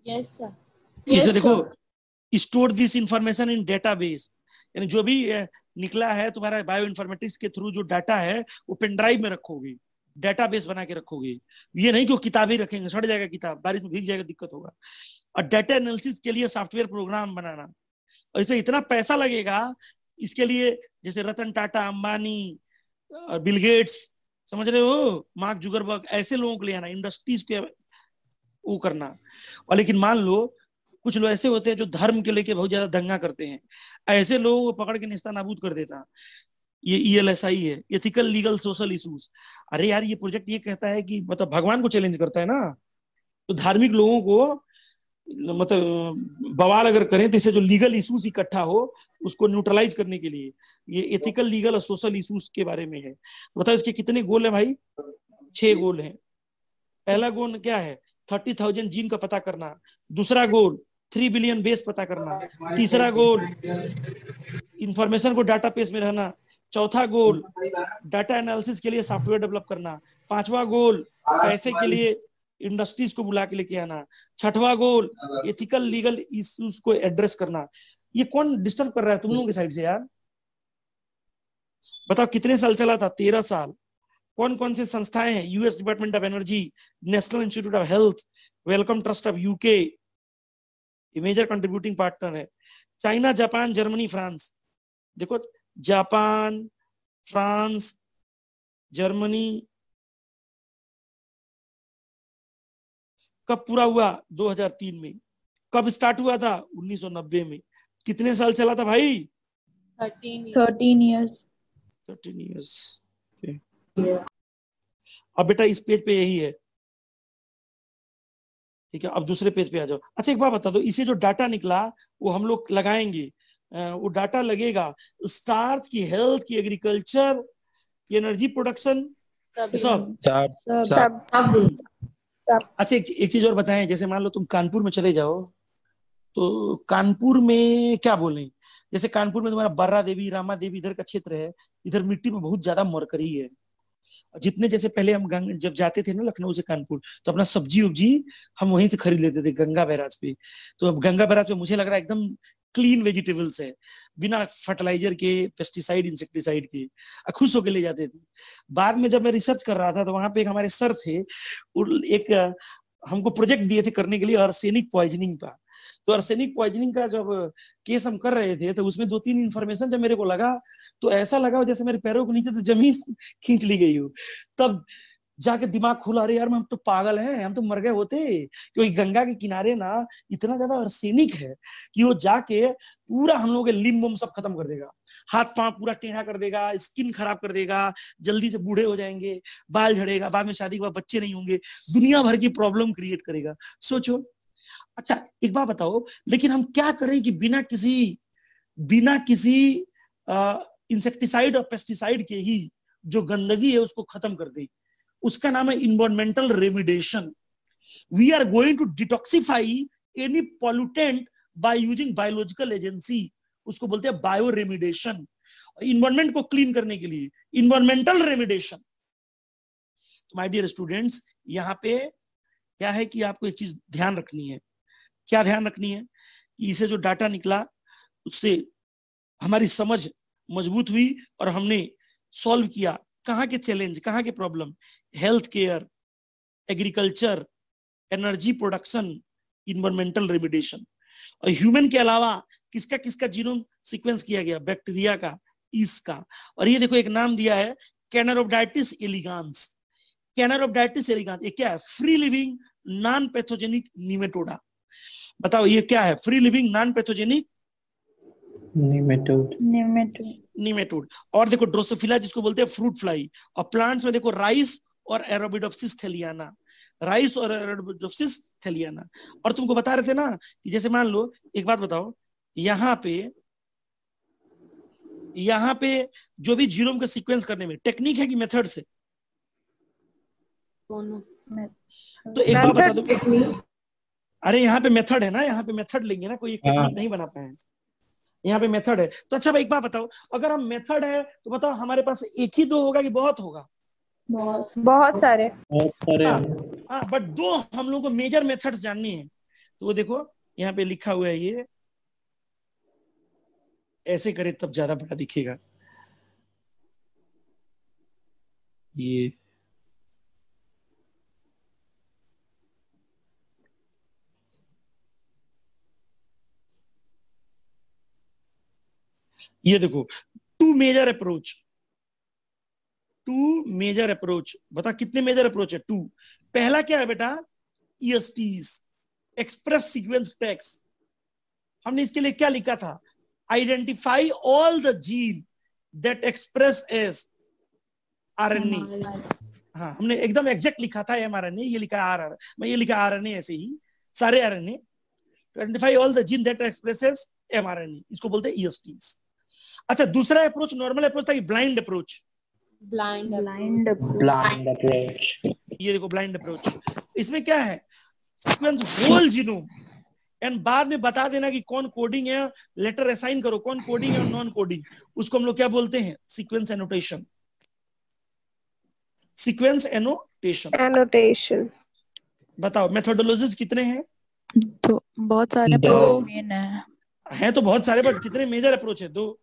यस सर। इसे देखो, store this information in database, यानी जो भी निकला है तुम्हारा बायो इन्फॉर्मेटिक्स के थ्रू, जो डाटा है वो पेन ड्राइव में रखोगे, डेटाबेस बना के रखोगे। ये नहीं कि वो किताबें रखेंगे, सड़ जाएगा किताब, बारिश में भीग जाएगा, दिक्कत होगा। और डाटा एनालिसिस के लिए सॉफ्टवेयर प्रोग्राम बनाना, और इसमें इतना पैसा लगेगा इसके लिए, जैसे रतन टाटा, अंबानी, बिल गेट्स, समझ रहे हो, मार्क जुगरबर्ग, ऐसे लोगों को ले आना, इंडस्ट्रीज के वो करना। और लेकिन मान लो कुछ लोग ऐसे होते हैं जो धर्म के लेके बहुत ज्यादा दंगा करते हैं, ऐसे लोगों को पकड़ के निस्ता नाबूद कर देता। ये ELSI है, एथिकल लीगल सोशल इश्यूज। अरे यार, ये प्रोजेक्ट ये कहता है कि मतलब भगवान को चैलेंज करता है ना, तो धार्मिक लोगों को मतलब बवाल अगर करें तो इससे जो लीगल इश्यूज इकट्ठा हो उसको न्यूट्रलाइज करने के लिए ये एथिकल लीगल और सोशल इश्यूज के बारे में है। तो बताओ इसके कितने गोल है भाई? 6 गोल हैं। पहला गोल क्या है? 30,000 जीन का पता करना। दूसरा गोल 3 बिलियन बेस पता करना। तीसरा गोल इंफॉर्मेशन को डाटाबेस में रहना। चौथा गोल डाटा एनालिसिस के लिए सॉफ्टवेयर डेवलप करना। पांचवा गोल पैसे के लिए इंडस्ट्रीज को बुला के लेके आना। छठवां गोल एथिकल लीगल इश्यूज को एड्रेस करना। ये कौन डिस्टर्ब कर रहा है तुम लोगों की साइड से यार? बताओ कितने साल चला था? 13 साल। कौन कौन से संस्थाएं हैं? US department of energy, national institute of health, Wellcome Trust of UK, ये मेजर कंट्रीब्यूटिंग पार्टनर है। China, Japan, Germany, France. देखो जापान, फ्रांस, जर्मनी कब पूरा हुआ? 2003 में। कब स्टार्ट हुआ था? 1990 में। कितने साल चला था भाई? 13 years। 13 years। अब बेटा इस पेज पे यही है, ठीक है। अब दूसरे पेज पे आ जाओ। अच्छा एक बात बता दो, इसे जो डाटा निकला वो हम लोग लगाएंगे, वो डाटा लगेगा स्टार्च की, हेल्थ की, एग्रीकल्चर की, एनर्जी प्रोडक्शन, सब। अच्छा एक चीज और बताएं, जैसे मान लो तुम कानपुर में चले जाओ, तो कानपुर में क्या बोले, जैसे कानपुर में तुम्हारा बर्रा देवी, रामा देवी इधर का क्षेत्र है, इधर मिट्टी में बहुत ज्यादा मरकरी है। जितने जैसे पहले हम जब जाते थे ना लखनऊ से कानपुर, तो अपना सब्जी उब्जी हम वहीं से खरीद लेते थे गंगा बैराज पे। तो अब गंगा बैराज पे मुझे लग रहा है एकदम क्लीन वेजिटेबल्स है, बिना फर्टिलाइजर के, पेस्टिसाइड, इंसेक्टिसाइड के, खुश होकर ले जाते थे। बाद में जब मैं रिसर्च कर रहा था तो वहां पे एक हमारे सर थे, एक हमको प्रोजेक्ट दिए थे करने के लिए आर्सेनिक पॉइजनिंग का। तो आर्सेनिक पॉइजनिंग का जब केस हम कर रहे थे तो उसमें 2-3 इन्फॉर्मेशन जब मेरे को लगा तो ऐसा लगा जैसे मेरे पैरों के नीचे से जमीन खींच ली गई हो। तब जाके दिमाग खुला, अरे यार हम तो पागल हैं, हम तो मर गए होते, क्योंकि गंगा के किनारे ना इतना ज्यादा आर्सेनिक है कि वो जाके पूरा हम लोगों के लिम्ब वम्ब सब खत्म कर देगा, हाथ पांव पूरा टेढ़ा कर देगा, स्किन खराब कर देगा, जल्दी से बूढ़े हो जाएंगे, बाल झड़ेगा, बाद में शादी के बाद बच्चे नहीं होंगे, दुनिया भर की प्रॉब्लम क्रिएट करेगा। सोचो। अच्छा एक बात बताओ, लेकिन हम क्या करें कि बिना किसी इंसेक्टिसाइड और पेस्टिसाइड के ही जो गंदगी है उसको खत्म कर दे? उसका नाम है environmental remediation. We are going to detoxify any pollutant by using biological agency, उसको बोलते हैं बायो रेमिडिएशन। इन्वायरमेंट को क्लीन करने के लिए environmental remediation. My dear students, यहाँ पे क्या है कि आपको एक चीज ध्यान रखनी है। क्या ध्यान रखनी है? कि इसे जो डाटा निकला उससे हमारी समझ मजबूत हुई और हमने सॉल्व किया कहाँ के चैलेंज, कहाँ के problem, health care, agriculture, energy production, environmental remediation. और ह्यूमन के अलावा किसका किसका जीनोम सीक्वेंस किया गया, बैक्टीरिया का, ईस्ट का। और ये देखो एक नाम दिया है कैनरोब्डाइटिस एलिगांस। कैनरोब्डाइटिस एलिगांस ये क्या है? Free living non pathogenic Nematoda. बताओ ये क्या है? Free living non pathogenic nematode. और देखो ड्रोसोफिला जिसको बोलते हैं फ्रूट फ्लाई। और प्लांट्स में देखो राइस और एरोबिडोप्सिस थेलियाना, राइस और एरोबिडोप्सिस थेलियाना। और तुमको बता रहे थे ना कि जैसे मान लो, एक बात बताओ, यहाँ पे जो भी जीनोम का सीक्वेंस करने में टेक्निक है कि मेथड से? तो एक बात बता दो। अरे यहाँ पे मेथड है ना, यहाँ पे मेथड लेंगे ना, कोई टेक्निक नहीं बना पाए, यहाँ पे मेथड है। तो अच्छा भाई एक बात बताओ, अगर हम मेथड है तो बताओ हमारे पास एक ही दो होगा कि बहुत होगा? बहुत सारे। हाँ, बट दो हम लोग को मेजर मेथड्स जाननी है। तो वो देखो यहाँ पे लिखा हुआ है, ये ऐसे करे तब ज्यादा बड़ा दिखेगा। ये देखो टू मेजर अप्रोच। बता कितने मेजर अप्रोच है? 2। पहला क्या है बेटा? ESTs, express sequence text. हमने इसके लिए क्या लिखा था? Identify all the gene that express as RNA। हाँ, हमने एकदम एग्जैक्ट लिखा था mRNA, ये लिखा RNA, मैं ये लिखा RNA ऐसे ही सारे RNA। Identify all the gene that express as mRNA, इसको बोलते हैं ESTs। अच्छा, दूसरा अप्रोच नॉर्मल अप्रोच था कि ब्लाइंड अप्रोच? Blind approach. ये देखो ब्लाइंड अप्रोच। इसमें क्या है? सीक्वेंस होल जीनोम एंड बाद में बता देना कि कौन कोडिंग है, लेटर असाइन करो कौन कोडिंग है और नॉन कोडिंग। उसको हम लोग क्या बोलते हैं? Sequence annotation. Sequence annotation. बताओ मेथोडोलॉजीज कितने हैं? तो बहुत सारे हैं तो बहुत सारे, बट कितने मेजर अप्रोच है? 2।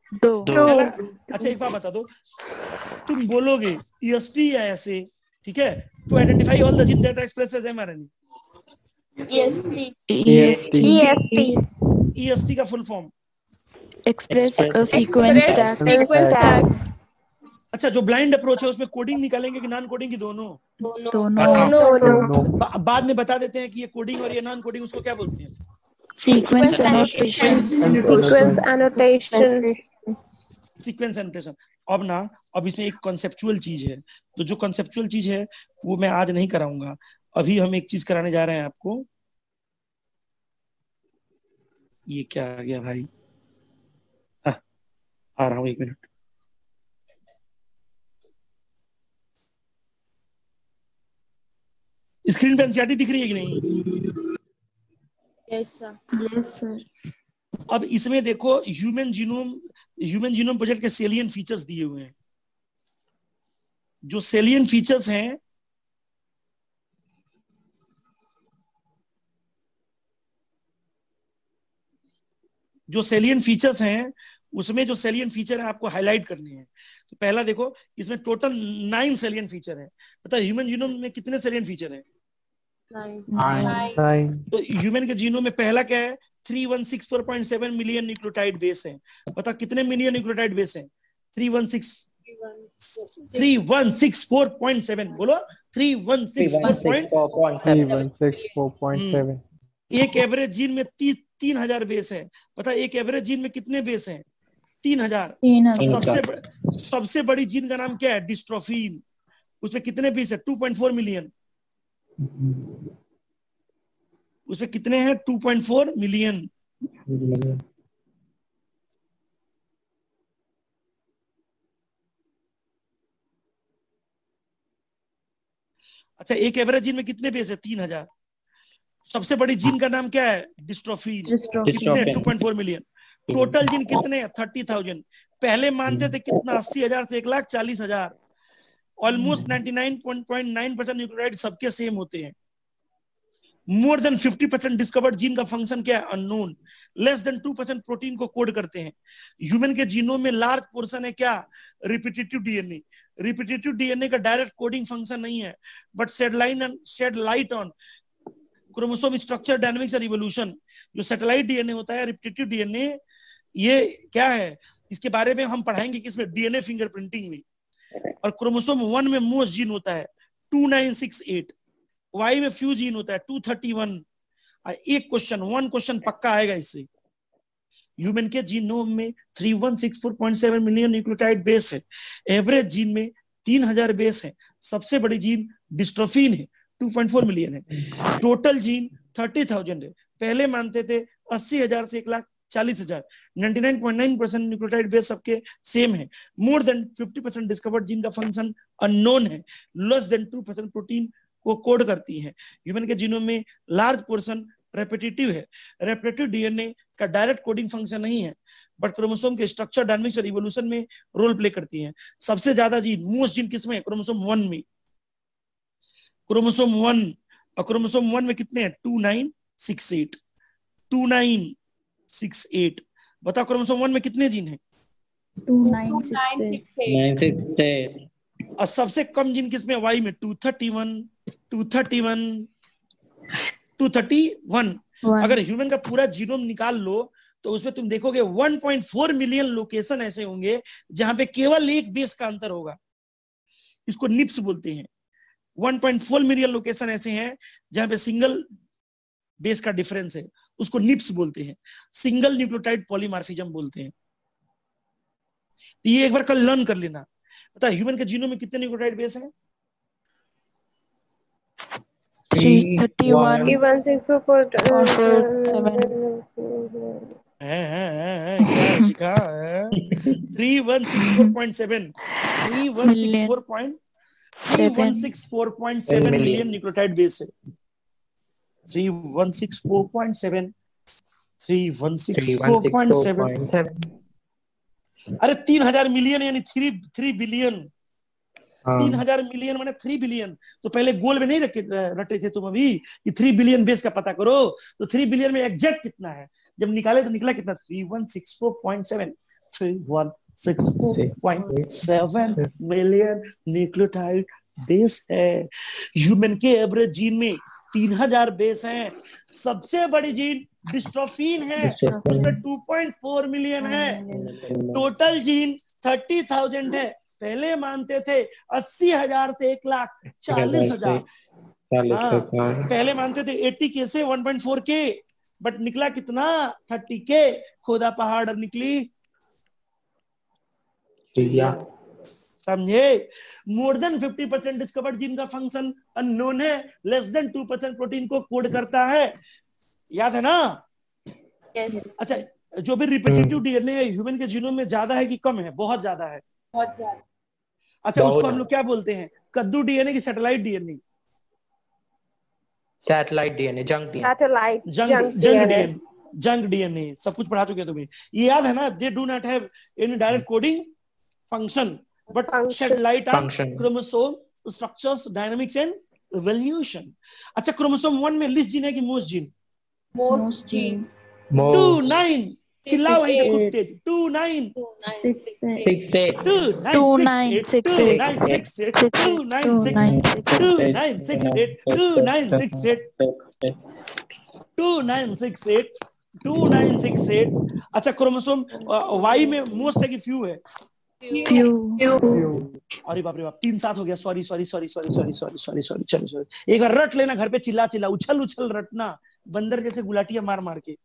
अच्छा एक बात बता दो, तुम बोलोगे EST या ऐसे, ठीक है? To identify all the gene that express as mRNA। EST का full form? Express sequence tags. अच्छा, जो ब्लाइंड अप्रोच है उसमें कोडिंग निकालेंगे कि नॉन कोडिंग की? दोनों। बाद में बता देते हैं कि ये कोडिंग और ये नॉन कोडिंग, उसको क्या बोलते हैं? Sequence annotation. अब इसमें एक कॉन्सेप्चुअल चीज है, तो जो कॉन्सेप्चुअल चीज है वो मैं आज नहीं कराऊंगा। अभी हम एक चीज कराने जा रहे हैं आपको। ये क्या आ गया भाई? आ रहा हूं, 1 मिनट। स्क्रीन पे एनसीईआरटी दिख रही है कि नहीं? Yes sir. अब इसमें देखो ह्यूमन जीनोम प्रोजेक्ट के सेलियन फीचर्स दिए हुए हैं। जो सेलियन फीचर्स हैं, उसमें जो सेलियन फीचर है आपको हाईलाइट करने हैं। तो पहला देखो, इसमें टोटल 9 सेलियन फीचर है। पता है ह्यूमन जीनोम में कितने सेलियन फीचर है? 9। तो ह्यूमन के जीनोम में पहला क्या है? 3164.7 मिलियन न्यूक्लियोटाइड बेस है। पता कितने मिलियन न्यूक्लियोटाइड बेस है? 3164.7। बोलो 3164.7। एक एवरेज जीन में 3000 बेस है। पता एक एवरेज जीन में कितने बेस हैं? 3000। सबसे बड़ी जीन का नाम क्या है? डिस्ट्रोफिन। उसमें कितने बेस है? 2.4 मिलियन। उसमें कितने हैं? 2.4 मिलियन। अच्छा, एक एवरेज जीन में कितने बेस है? 3000। सबसे बड़ी जीन का नाम क्या है? डिस्ट्रोफिन। कितने? 2.4 मिलियन। टोटल जीन कितने हैं? 30,000। पहले मानते थे कितना? 80,000 से 1,40,000। ऑलमोस्ट 99.9% न्यूक्लियोटाइड सबके सेम होते हैं। मोर देन 50% डिस्कवर्ड जीन का फंक्शन क्या है? अननोन। लेस देन 2% प्रोटीन को कोड करते हैं। ह्यूमन के जीनोम में लार्ज पोर्शन है क्या? Repetitive DNA. रिपीटेटिव डीएनए का डायरेक्ट कोडिंग फंक्शन नहीं है, but shed light on chromosome structure, dynamics और इवोल्यूशन। जो सैटेलाइट डीएनए होता है, रिपीटेटिव डीएनए, ये क्या है, इसके बारे में हम पढ़ाएंगे किसमें, डीएनए फिंगरप्रिंटिंग में। और क्रोमोसोम 1 में मोस्ट जीन होता है 2968, वाई में फ्यू जीन होता है 231। एक वन क्वेश्चन पक्का आएगा इससे। ह्यूमन के जीनोम में 3164.7 मिलियन न्यूक्लियोटाइड बेस है, एवरेज जीन में 3000 बेस है, सबसे बड़ी जीन डिस्ट्रोफिन है 2.4 मिलियन है, टोटल जीन 30,000 है। पहले मानते थे 80,000 से 1,40,000। 99.9% न्यूक्लियोटाइड बेस सबके सेम है। मोर देन 50% डिस्कवर्ड जीन का फंक्शन अननोन है। लेस देन 2% प्रोटीन को कोड करती है। ह्यूमन के जीनोम में लार्ज पोर्शन रेपिटेटिव है। रेपिटेटिव डीएनए का डायरेक्ट कोडिंग फंक्शन नहीं है, बट क्रोमोसोम के स्ट्रक्चर, डायनामिक्स और इवोल्यूशन में रोल प्ले करती है। सबसे ज्यादा जीन, मोस्ट जीन किसमें है, क्रोमोसोम 1 में। क्रोमोसोम 1, और क्रोमोसोम 1 में कितने हैं, 2968। 2968। बताओ क्रोमोसोम 1 में कितने जीन हैं, 2968। और सबसे कम जीन किसमें, वाई में 231। अगर ह्यूमन का पूरा जीनोम निकाल लो तो उसमें तुम देखोगे 1.4 मिलियन लोकेशन ऐसे होंगे जहां पे केवल एक बेस का अंतर होगा। इसको निप्स बोलते हैं। 1.4 मिलियन लोकेशन ऐसे हैं जहां पे सिंगल बेस का डिफरेंस है, उसको निप्स बोलते हैं। सिंगल न्यूक्लियोटाइड पॉलीमॉर्फिज्म बोलते हैं। तो ये एक बार कल लर्न कर लेना। पता है ह्यूमन के जीनोम में कितने न्यूक्लियोटाइड बेस हैं? क्या शिखा है? 364.7 मिलियन न्यूक्लियोटाइड बेस है। 364.7। अरे 3000 मिलियन यानी 3 बिलियन। 3000 मिलियन माने 3 बिलियन। तो पहले गोल में नहीं रटे थे तुम अभी कि 3 बिलियन बेस का पता करो, तो 3 बिलियन में एग्जैक्ट कितना है जब निकाले तो निकला कितना, 3164.7। 3164.7 मिलियन न्यूक्लियोटाइड बेस है। ह्यूमन के एवरेज जीन में 3000 बेस हैं। सबसे बड़ी जीन डिस्ट्रोफिन है, उसमें 2.4 मिलियन है। टोटल जीन 30,000 है। पहले मानते थे 80,000 से 1,40,000। पहले मानते थे 80 के से 1.4 के, बट निकला कितना, 30 के। खोदा पहाड़ और निकली, समझे? मोर देन 50% डिस्कवर्ड जीन का फंक्शन अननोन है। लेस देन 2% प्रोटीन को कोड करता है। याद है ना? यस। अच्छा, जो भी रिपीटेटिव डीएनए है ह्यूमन के जीनोम में ज्यादा है कि कम है? बहुत ज्यादा है। बहुत ज्यादा। अच्छा, उसको हम लोग क्या बोलते हैं, कद्दू डीएनए की satellite DNA? Satellite DNA, junk DNA सब कुछ पढ़ा चुके हैं तुम्हें। ये याद है ना? They do not have any direct coding function, but shed light on chromosome structures, dynamics and evolution. अच्छा, क्रोमोसोम 1 में लिस्ट जीन है कि मोस्ट जीन? Most genes. 29। चिल्लाओ वहीं पे खूब तेज। 2968। 2968। अच्छा, क्रोमोसोम वाई में मोस्ट है कि फ्यू है? अरे बाप रे बाप, 3 7 हो गया। सॉरी। चलो एक बार रट लेना घर पे, चिल्ला उछल रटना, बंदर जैसे गुलाटियां मार के।